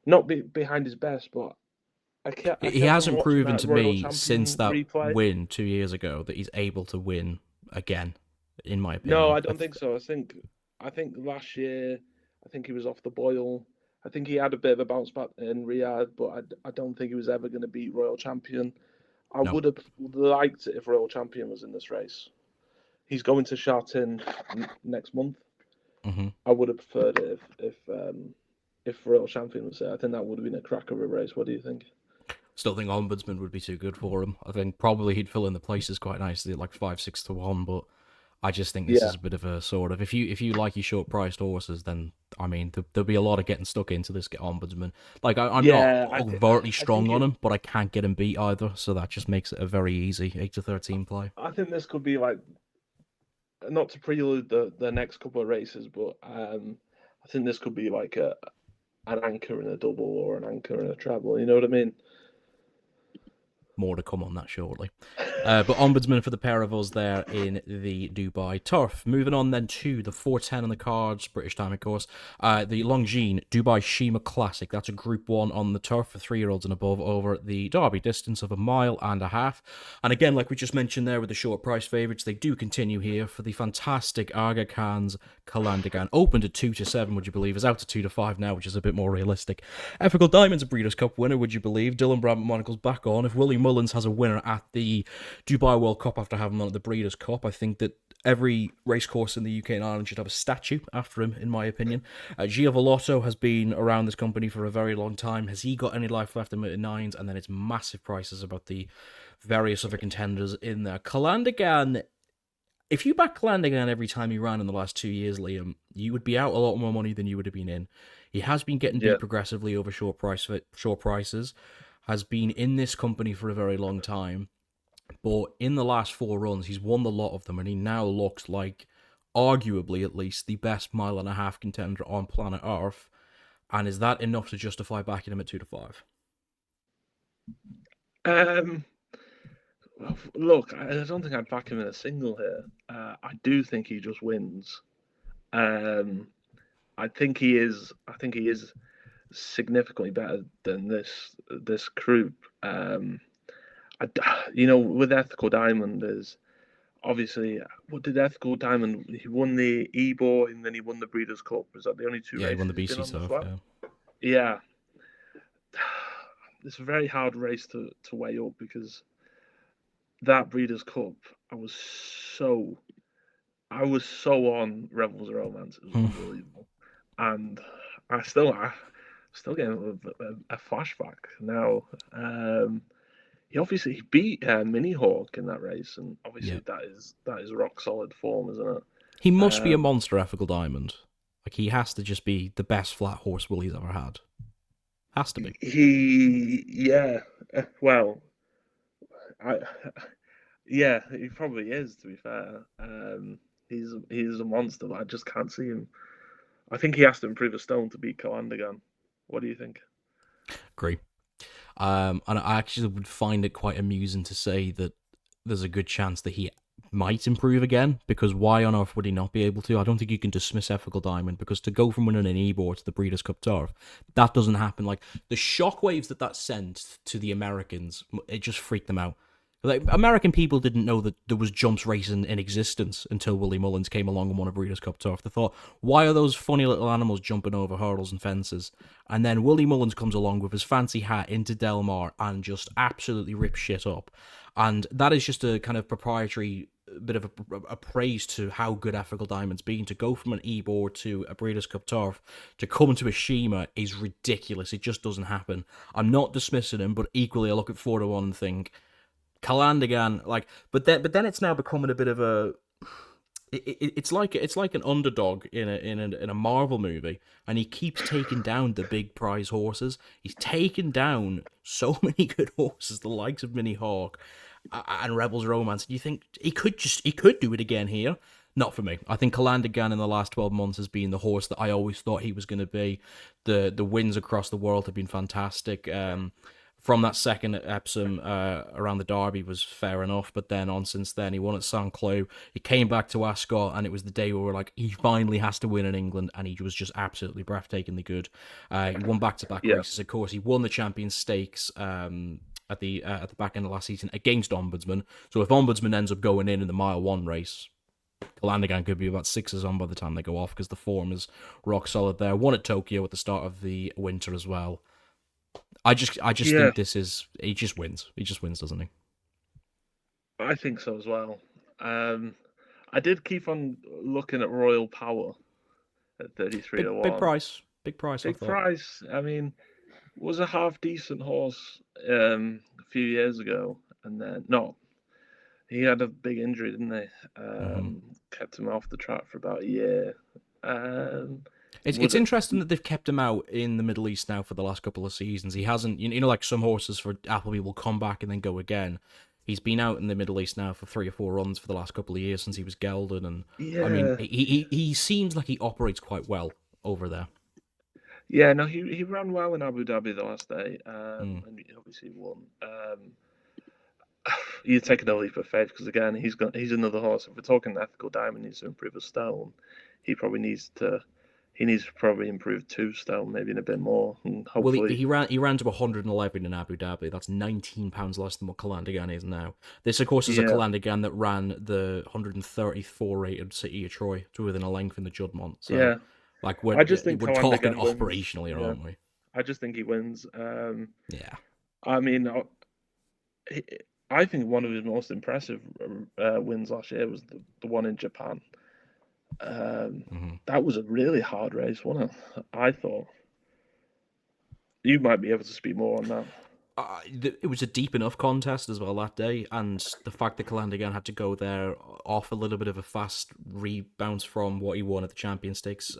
Not behind his best, but He hasn't proven to me Champion since that replay. win 2 years ago that he's able to win again, in my opinion. No, I don't think so. I think last year, I think he was off the boil. I think he had a bit of a bounce back in Riyadh, but I don't think he was ever going to beat Royal Champion. I would have liked it if Royal Champion was in this race. He's going to Shartin next month. Mm-hmm. I would have preferred it if Royal Champion was there. I think that would have been a cracker of a race. What do you think? Still think Ombudsman would be too good for him. I think probably he'd fill in the places quite nicely at like 5-6-1, but I just think this Yeah, is a bit of a sort of, if you like your short priced horses, then I mean there'll be a lot of getting stuck into this Ombudsman. Like I'm not yeah. overtly I strong think on it. him, but I can't get him beat either, so that just makes it a very easy 8 to 13 play. I think this could be like, not to prelude the next couple of races, but I think this could be like an anchor in a double or an anchor in a treble. You know what I mean? More to come on that shortly. But Ombudsman for the pair of us there in the Dubai turf. Moving on then to the 410 on the cards, British time, of course. The Longines Dubai Sheema Classic. That's a Group 1 on the turf for 3-year-olds and above over the Derby distance of 1.5 miles. And again, like we just mentioned there with the short price favourites, they do continue here for the fantastic Aga Khan's Kalandagan. Opened at 2-7, would you believe? Is out to 2-5 now, which is a bit more realistic. Ethical Diamond's a Breeders' Cup winner, would you believe? Dylan Bradman Monocle's back on. If Willie Mullins has a winner at the Dubai World Cup after having him on at the Breeders' Cup, I think that every racecourse in the UK and Ireland should have a statue after him, in my opinion. Giavolotto has been around this company for a very long time. Has he got any life left in nines? And then it's massive prices about the various other contenders in there. Kalandagan, if you back Kalandagan every time he ran in the last 2 years, Liam, you would be out a lot more money than you would have been in. He has been getting Yeah. beat progressively over short prices, has been in this company for a very long time. But in the last 4 runs, he's won the lot of them, and he now looks like, arguably at least, the best 1.5 mile contender on planet Earth. And is that enough to justify backing him at 2-5? Um. Look, I don't think I'd back him in a single here. I do think he just wins. Um. I think he is. I think he is significantly better than this group. With Ethical Diamond is obviously, what did Ethical Diamond? He won the Ebor and then he won the Breeders' Cup. Is that the only two Yeah, he won races the he's been BC on as Turf, well? yeah. Yeah, it's a very hard race to weigh up because that Breeders' Cup, I was so on Rebels of Romance. It was unbelievable, and I still get a flashback now. He beat Mini Hawk in that race, and Yeah. obviously that is rock solid form, isn't it? He must be a Um, monster, Ethical Diamond. Like, he has to just be the best flat horse Willie's ever had. Has to be. yeah, well, I, yeah, he probably is. To be fair, he's a monster, but I just can't see him. I think he has to improve a stone to beat Kalandagan. What do you think? Agree. And I actually would find it quite amusing to say that there's a good chance that he might improve again, because why on earth would he not be able to? I don't think you can dismiss Ethical Diamond, because to go from winning an Ebor to the Breeders' Cup turf, that doesn't happen. Like, the shockwaves that sent to the Americans, it just freaked them out. Like, American people didn't know that there was jumps racing in existence until Willie Mullins came along and won a Breeders' Cup turf. They thought, why are those funny little animals jumping over hurdles and fences? And then Willie Mullins comes along with his fancy hat into Del Mar and just absolutely rips shit up. And that is just a kind of proprietary bit of a praise to how good Ethical Diamond's been. To go from an Ebor to a Breeders' Cup turf to come into a Sheema is ridiculous. It just doesn't happen. I'm not dismissing him, but equally I look at 4-1 and think, Kalandagan, like, but then it's now becoming a bit of a. It's like an underdog in a Marvel movie, and he keeps taking down the big prize horses. He's taken down so many good horses, the likes of Mini Hawk and Rebels Romance. And you think he could do it again here? Not for me. I think Kalandagan in the last 12 months has been the horse that I always thought he was going to be. The wins across the world have been fantastic. From that second at Epsom around the Derby was fair enough, but then on since then, he won at St. Cloud. He came back to Ascot, and it was the day where we were like, he finally has to win in England, and he was just absolutely breathtakingly good. He won back-to-back Yeah, races, of course. He won the Champions Stakes at the back end of last season against Ombudsman. So if Ombudsman ends up going in the mile one race, Kalandagan could be about 6s on by the time they go off, because the form is rock solid there. Won at Tokyo at the start of the winter as well. I just yeah, think this is, he just wins. He just wins, doesn't he? I think so as well. I did keep on looking at Royal Power at 33 to Big 1. price. Big price, I Big thought. price. I mean, was a half decent horse a few years ago, and then no, he had a big injury, didn't he? Hmm. Kept him off the track for about a year. It's interesting that they've kept him out in the Middle East now for the last couple of seasons. He hasn't, like some horses for Appleby will come back and then go again. He's been out in the Middle East now for 3 or 4 runs for the last couple of years since he was gelded, and I mean, Yeah, he seems like he operates quite well over there. yeah. No, he ran well in Abu Dhabi the last day, Mm. and he obviously won. You take a leap of faith because again, he's another horse. If we're talking ethical diamond needs to improve a stone, he probably needs to. He needs to probably improve 2 stone, maybe in a bit more, and Well, hopefully, he ran to 111 in Abu Dhabi. That's 19 pounds less than what Calandigan is now. This, of course, is a yeah, Calandigan that ran the 134 rated City of Troy to within a length in the Juddmonte. So, yeah. like, I just think we're talking Calandigan wins. operationally, Yeah, aren't we? I just think he wins. Yeah. I mean, he, I think one of his most impressive wins last year was the one in Japan. Hmm. That was a really hard race, wasn't it? I thought you might be able to speak more on that. It was a deep enough contest as well that day, and the fact that Calandigan had to go there off a little bit of a fast rebound from what he won at the Champion Stakes.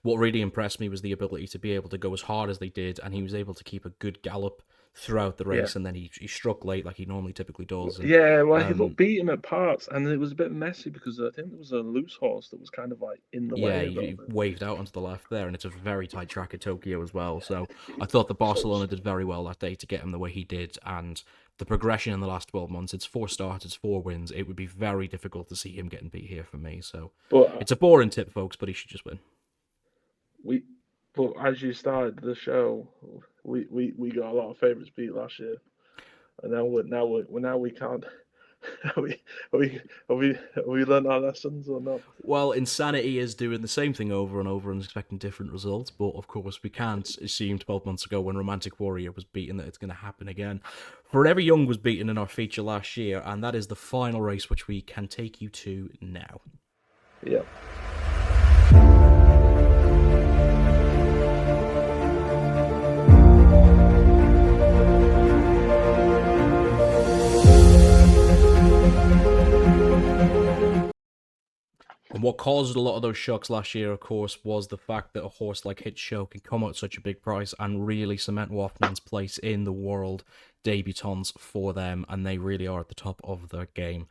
What really impressed me was the ability to be able to go as hard as they did, and he was able to keep a good gallop throughout the Yeah, race, and then he struck late like he normally typically does. And yeah. Well, he looked um, beaten at parts, and it was a bit messy because I think there was a loose horse that was kind of like in the yeah, way a little he bit. waved out onto the left there, and it's a very tight track at Tokyo as well. So I thought that So, Barcelona did very well that day to get him the way he did, and the progression in the last 12 months, it's 4 starts, it's 4 wins. It would be very difficult to see him getting beat here for me. So but it's a boring tip, folks, but he should just win. we, but as you started the show, we got a lot of favourites beat last year, and now we can't. Are we, have we learned our lessons or not? Well, insanity is doing the same thing over and over and expecting different results, but of course we can't assume 12 months ago when Romantic Warrior was beaten that it's going to happen again. Forever Young was beaten in our feature last year, and that is the final race which we can take you to now. Yeah. And what caused a lot of those shocks last year, of course, was the fact that a horse like Hit Show can come out at such a big price and really cement Wafnan's place in the world debutants for them, and they really are at the top of their game.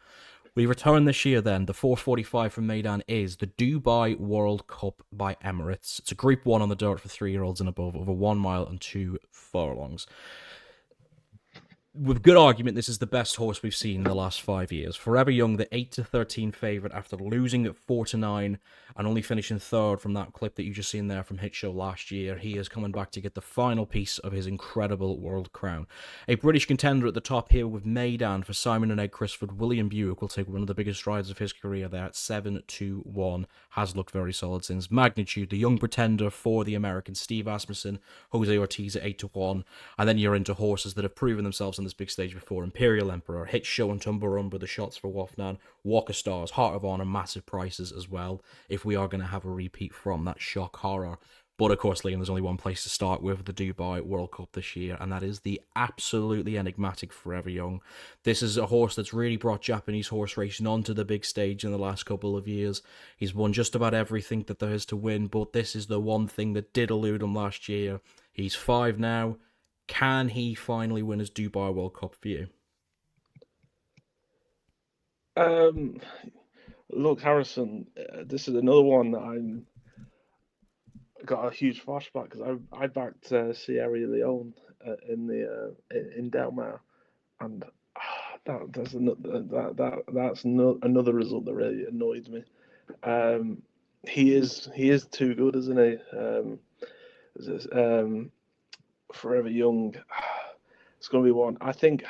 We return this year then. The 445 from Meydan is the Dubai World Cup by Emirates. It's a Group 1 on the dirt for 3-year-olds and above, over 1 mile and 2 furlongs. With good argument, this is the best horse we've seen in the last 5 years. Forever Young, the 8-13 favourite after losing at 4-9 and only finishing third from that clip that you just seen there from Hit Show last year. He is coming back to get the final piece of his incredible world crown. A British contender at the top here with Meydan for Simon and Ed Crisford. William Buick will take one of the biggest strides of his career there at 7-1. Has looked very solid since. Magnitude, the young pretender for the American Steve Asmussen, Jose Ortiz at 8-1. And then you're into horses that have proven themselves on this big stage before. Imperial Emperor, Hit Show and Tumbarumba, the shots for Wafnan, Walker Stars, Heart of Honor, massive prices as well, if we are going to have a repeat from that shock horror. But of course, Liam, there's only one place to start with, the Dubai World Cup this year, and that is the absolutely enigmatic Forever Young. This is a horse that's really brought Japanese horse racing onto the big stage in the last couple of years. He's won just about everything that there is to win, but this is the one thing that did elude him last year. He's 5 now. Can he finally win his Dubai World Cup for you? Look, Harrison, this is another one that I'm got a huge flashback because I backed Sierra Leone in Delmar, and that's another result that really annoyed me. He is too good, isn't he? Forever Young. It's going to be one. I think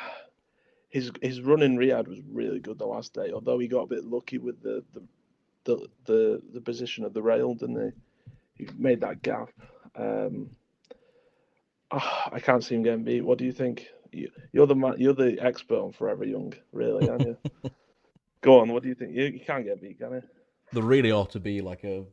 his run in Riyadh was really good the last day, although he got a bit lucky with the position of the rail, didn't he? He made that gap. I can't see him getting beat. What do you think? You're the man. You're the expert on Forever Young, really, aren't you? Go on. What do you think? You can't get beat, can you? There really ought to be like a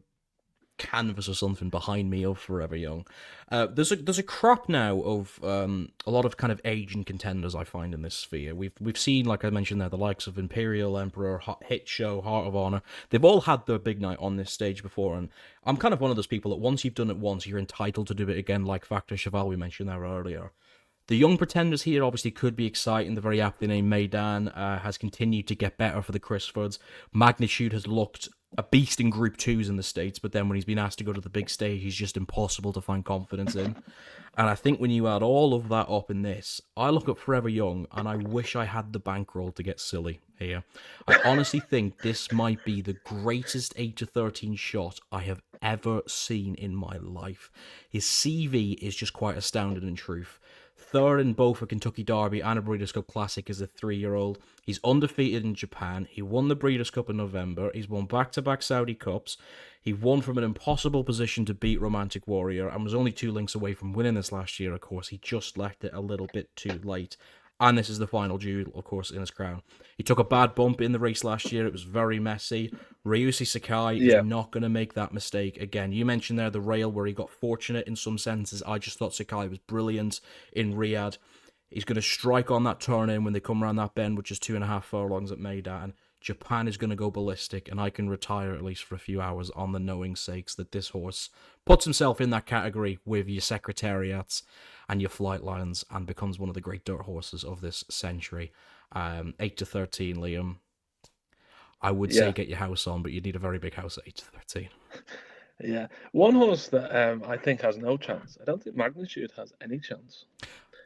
canvas or something behind me of Forever Young. There's a crop now of a lot of kind of aging contenders I find in this sphere. We've seen, like I mentioned there, the likes of Imperial Emperor, Hit Show, Heart of Honor. They've all had their big night on this stage before, and I'm kind of one of those people that once you've done it once, you're entitled to do it again. Like Factor Cheval we mentioned there earlier. The young pretenders here obviously could be exciting. The very aptly named Meydan has continued to get better for the Crisfords. Magnitude has looked a beast in Group 2s in the States, but then when he's been asked to go to the big stage, he's just impossible to find confidence in. And I think when you add all of that up in this, I look at Forever Young and I wish I had the bankroll to get silly here. I honestly think this might be the greatest 8 to 13 shot I have ever seen in my life. His CV is just quite astounding in truth. Third in both a Kentucky Derby and a Breeders' Cup Classic as a 3-year-old. He's undefeated in Japan. He won the Breeders' Cup in November. He's won back-to-back Saudi Cups. He won from an impossible position to beat Romantic Warrior and was only 2 links away from winning this last year, of course. He just left it a little bit too late. And this is the final jewel, of course, in his crown. He took a bad bump in the race last year. It was very messy. Ryushi Sakai is not going to make that mistake again. You mentioned there the rail where he got fortunate in some senses. I just thought Sakai was brilliant in Riyadh. He's going to strike on that turn in when they come around that bend, which is 2.5 furlongs at Meydan. Japan is going to go ballistic, and I can retire at least for a few hours on the knowing sakes that this horse puts himself in that category with your Secretariats and your Flight Lines and becomes one of the great dirt horses of this century. 8 to 13, Liam. I would say get your house on, but you need a very big house at 8 to 13. Yeah. One horse that I think has no chance. I don't think Magnitude has any chance.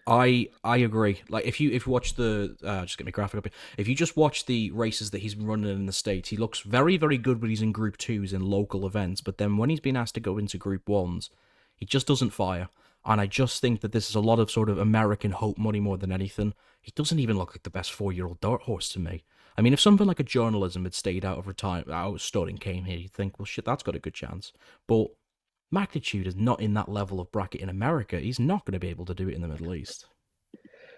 I agree. Like if you watch the just get my graphic up here. If you just watch the races that he's been running in the States, he looks very, very good when he's in Group 2s in local events, but then when he's been asked to go into Group 1s, he just doesn't fire. And I just think that this is a lot of sort of American hope money more than anything. He doesn't even look like the best 4-year-old dirt horse to me. I mean, if something like a journalism had stayed out of retirement, out of stud and came here, you'd think, well, shit, that's got a good chance. But Magnitude is not in that level of bracket in America. He's not going to be able to do it in the Middle East.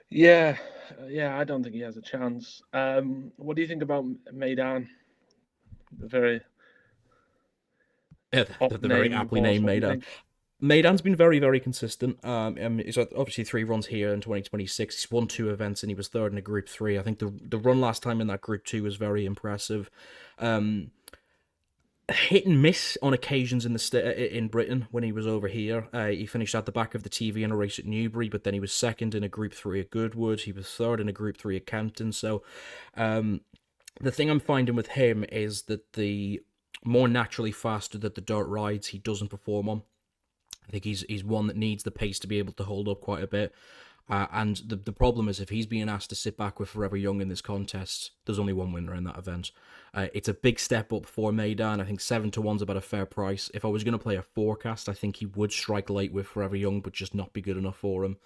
Yeah, I don't think he has a chance. What do you think about Meydan? The very very aptly named Meydan. Meydan's been very, very consistent. He's obviously 3 runs here in 2026. He's won 2 events and he was 3rd in a Group 3. I think the run last time in that Group 2 was very impressive. Hit and miss on occasions in Britain when he was over here. He finished at the back of the TV in a race at Newbury, but then he was 2nd in a Group 3 at Goodwood. He was 3rd in a Group 3 at Kempton. So the thing I'm finding with him is that the more naturally faster that the dirt rides, he doesn't perform on. I think he's one that needs the pace to be able to hold up quite a bit. And the problem is if he's being asked to sit back with Forever Young in this contest, there's only one winner in that event. It's a big step up for Meydan. I think 7 to 1's about a fair price. If I was going to play a forecast, I think he would strike late with Forever Young, but just not be good enough for him.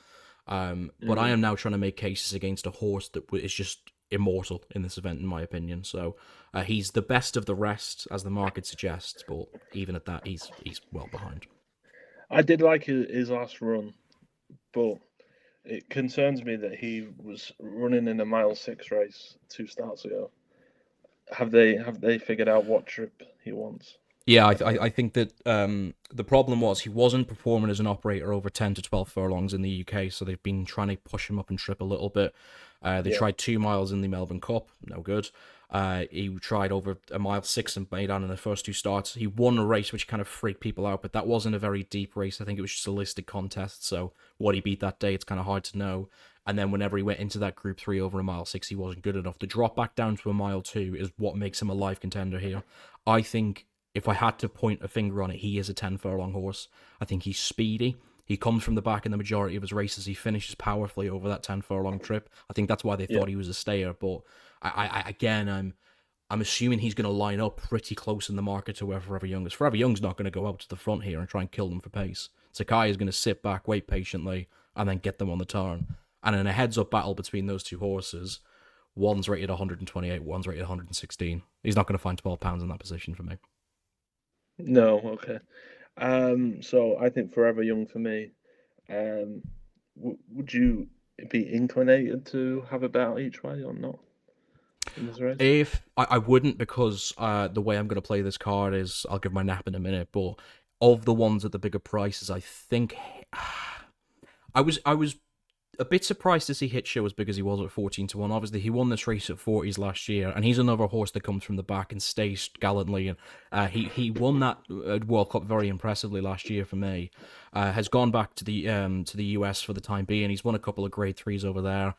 But I am now trying to make cases against a horse that is just immortal in this event, in my opinion. So he's the best of the rest, as the market suggests, but even at that, he's well behind. I did like his last run, but it concerns me that he was running in a mile 6 race 2 starts ago. Have they figured out what trip he wants? Yeah, I think that the problem was he wasn't performing as an operator over 10 to 12 furlongs in the UK, so they've been trying to push him up and trip a little bit. They tried 2 miles in the Melbourne Cup, no good. He tried over a mile 6 and Meydan in the first 2 starts. He won a race which kind of freaked people out, but that wasn't a very deep race. I think it was just a listed contest, so what he beat that day, it's kind of hard to know. And then whenever he went into that Group 3 over a mile 6, he wasn't good enough. The drop back down to a mile 2 is what makes him a live contender here. I think if I had to point a finger on it, he is a 10 furlong horse. I think he's speedy. He comes from the back in the majority of his races. He finishes powerfully over that 10 furlong trip. I think that's why they thought he was a stayer. But I'm assuming he's going to line up pretty close in the market to where Forever Young is. Forever Young's not going to go out to the front here and try and kill them for pace. Sakai is going to sit back, wait patiently, and then get them on the turn. And in a heads-up battle between those 2 horses, one's rated 128, one's rated 116. He's not going to find 12 pounds in that position for me. No, okay. So I think Forever Young for me. Would you be inclinated to have a bet each way or not in this race? If I wouldn't, because the way I'm going to play this card is, I'll give my nap in a minute, but of the ones at the bigger prices, I think I was a bit surprised to see Hit Show as big as he was at 14-1. Obviously, he won this race at 40s last year, and he's another horse that comes from the back and stays gallantly. And he won that World Cup very impressively last year for me. Has gone back to the US for the time being. He's won a couple of Grade 3s over there.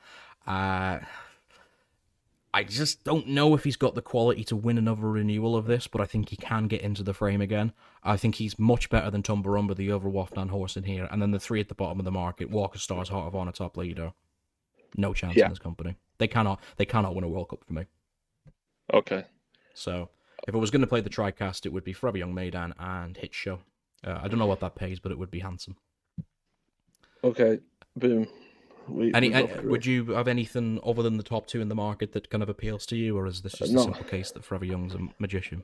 I just don't know if he's got the quality to win another renewal of this, but I think he can get into the frame again. I think he's much better than Tumbarumba, the other Wafnan horse in here. And then the three at the bottom of the market, Walker Stars, Heart of Honor, Top Leader. No chance in this company. They cannot win a World Cup for me. Okay. So if I was going to play the TriCast, it would be Forever Young, Meydan, and Hit Show. I don't know what that pays, but it would be handsome. Okay, boom. Would you have anything other than the top two in the market that kind of appeals to you, or is this just a simple case that Forever Young's a magician?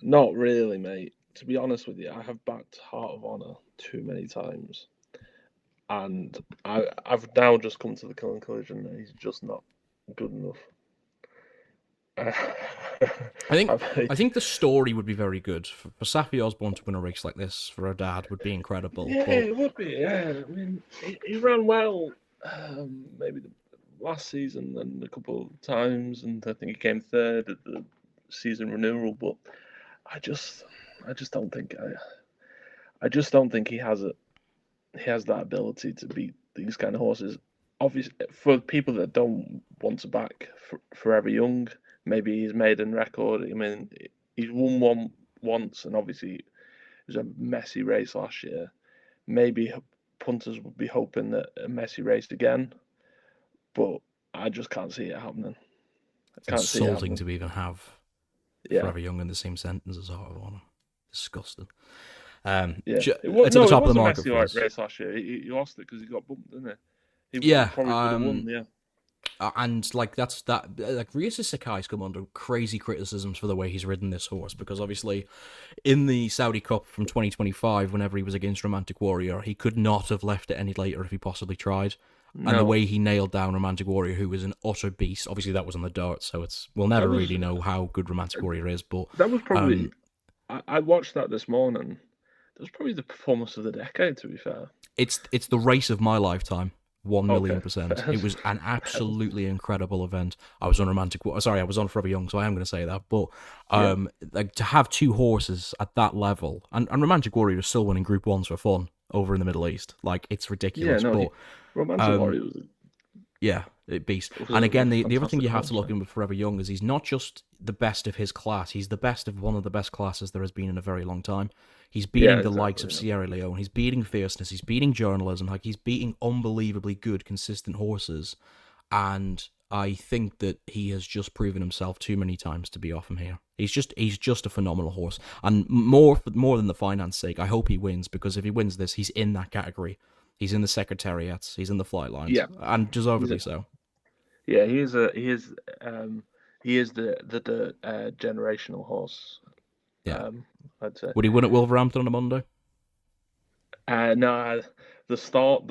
Not really, mate. To be honest with you, I have backed Heart of Honor too many times, and I've now just come to the conclusion that he's just not good enough. I think the story would be very good for Safi Osborne to win a race like this for her dad would be incredible. Yeah, it would be. Yeah, I mean, he ran well, maybe the last season and a couple of times, and I think he came third at the season renewal. But I just don't think he has it. He has that ability to beat these kind of horses. Obviously, for people that don't want to back Forever Young. Maybe his maiden record. I mean, he's won one once, and obviously it was a messy race last year. Maybe punters would be hoping that a messy race again, but I just can't see it happening. It's insulting to even have Forever Young in the same sentence as Heart of Honor. Disgusting. It's at the top of the market. It was a messy race last year. He lost it because he got bumped, didn't he? He probably would have won. Yeah. And Riyadh Sakai's come under crazy criticisms for the way he's ridden this horse, because obviously in the Saudi Cup from 2025, whenever he was against Romantic Warrior, he could not have left it any later if he possibly tried. No. And the way he nailed down Romantic Warrior, who was an utter beast, obviously that was on the dirt, so we'll never really know how good Romantic Warrior is. But that was probably I watched that this morning. That was probably the performance of the decade, to be fair. It's the race of my lifetime. 1,000,000%. It was an absolutely incredible event. I was on I was on Forever Young, so I am going to say that. But to have two horses at that level, and Romantic Warrior is still winning Group 1s for fun over in the Middle East. Like, it's ridiculous. Yeah, no, Romantic Warrior was it beast. And again, the other thing you have to look in with Forever Young is he's not just the best of his class, he's the best of one of the best classes there has been in a very long time. He's beating the likes of Sierra Leone, he's beating Fierceness, he's beating Journalism, like he's beating unbelievably good, consistent horses. And I think that he has just proven himself too many times to be off him here. He's just a phenomenal horse. And more than the finance sake, I hope he wins, because if he wins this, he's in that category. He's in the Secretariats, he's in the flight lines, and deservedly so. Yeah, he is the generational horse. Yeah, I'd say. Would he win at Wolverhampton on a Monday? No, the stall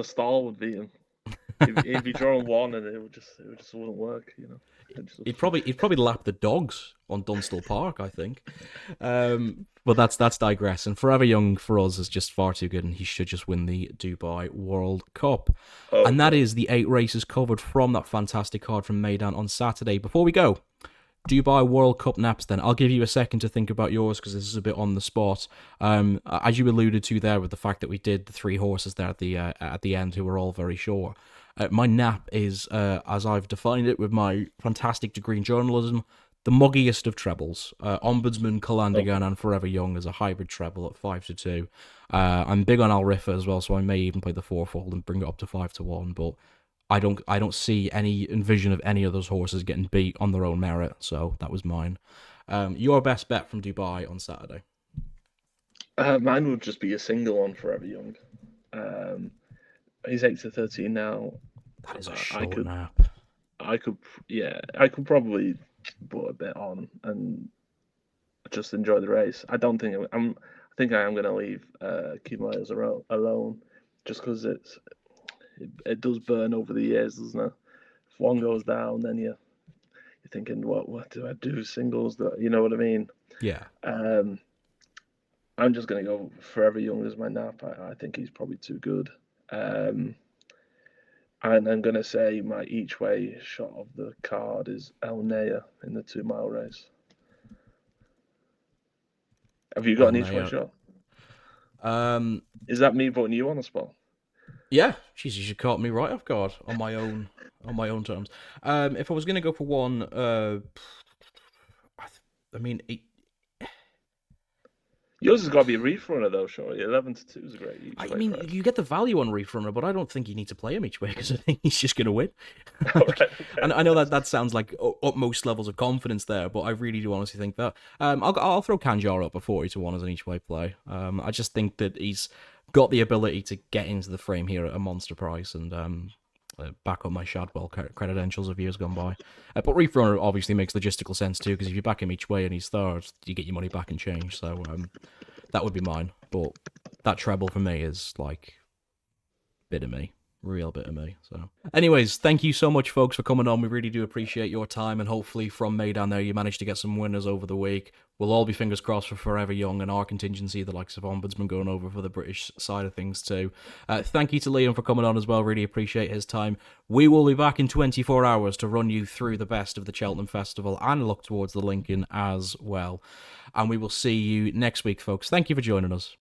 would beat him. He'd be drawing one, and it just wouldn't work, you know. He'd probably lap the dogs on Dunstall Park, I think. But that's digressing. Forever Young for us is just far too good, and he should just win the Dubai World Cup. And that is the 8 races covered from that fantastic card from Meydan on Saturday. Before we go, Dubai World Cup naps then. I'll give you a second to think about yours, because this is a bit on the spot. As you alluded to there with the fact that we did the 3 horses there at the end who were all very sure. My nap is, as I've defined it with my fantastic degree in journalism, the muggiest of trebles. Ombudsman, Calandigan, and Forever Young is a hybrid treble at 5-2. I'm big on Al Riffa as well, so I may even play the 4-fold and bring it up to 5-1. But I don't see any envision of any of those horses getting beat on their own merit. So that was mine. Your best bet from Dubai on Saturday? Mine would just be a single on Forever Young. He's 8-13 now. That is a short nap. I could probably put a bit on and just enjoy the race. I don't think I think I am going to leave Key Miles alone, just because it does burn over the years, doesn't it? If one goes down, then you're thinking, what do I do? Singles, you know what I mean? Yeah. I'm just going to go Forever Young as my nap. I think he's probably too good. And I'm going to say my each way shot of the card is El Naya in the 2 mile race. Have you got an each way shot? Is that me voting you on the spot? Yeah, jeez, you caught me right off guard on my own terms. If I was gonna go for one, I mean, Yours has got to be a Reef Runner though, surely. 11-2 is a great each way. I mean, you get the value on Reef Runner, but I don't think you need to play him each way because I think he's just gonna win. Okay. And I know that sounds like utmost levels of confidence there, but I really do honestly think that. I'll throw Kanjar up a 40-1 as an each way play. I just think that he's got the ability to get into the frame here at a monster price and back up my Shadwell credentials of years gone by. But Reef Runner obviously makes logistical sense too, because if you back him each way and he's third, you get your money back and change. So that would be mine. But that treble for me is like bit of me. Real bit of me. So, anyways, thank you so much, folks, for coming on. We really do appreciate your time, and hopefully from Meydan there, you managed to get some winners over the week. We'll all be fingers crossed for Forever Young and our contingency, the likes of Ombudsman, going over for the British side of things too. Thank you to Liam for coming on as well. Really appreciate his time. We will be back in 24 hours to run you through the best of the Cheltenham Festival and look towards the Lincoln as well. And we will see you next week, folks. Thank you for joining us.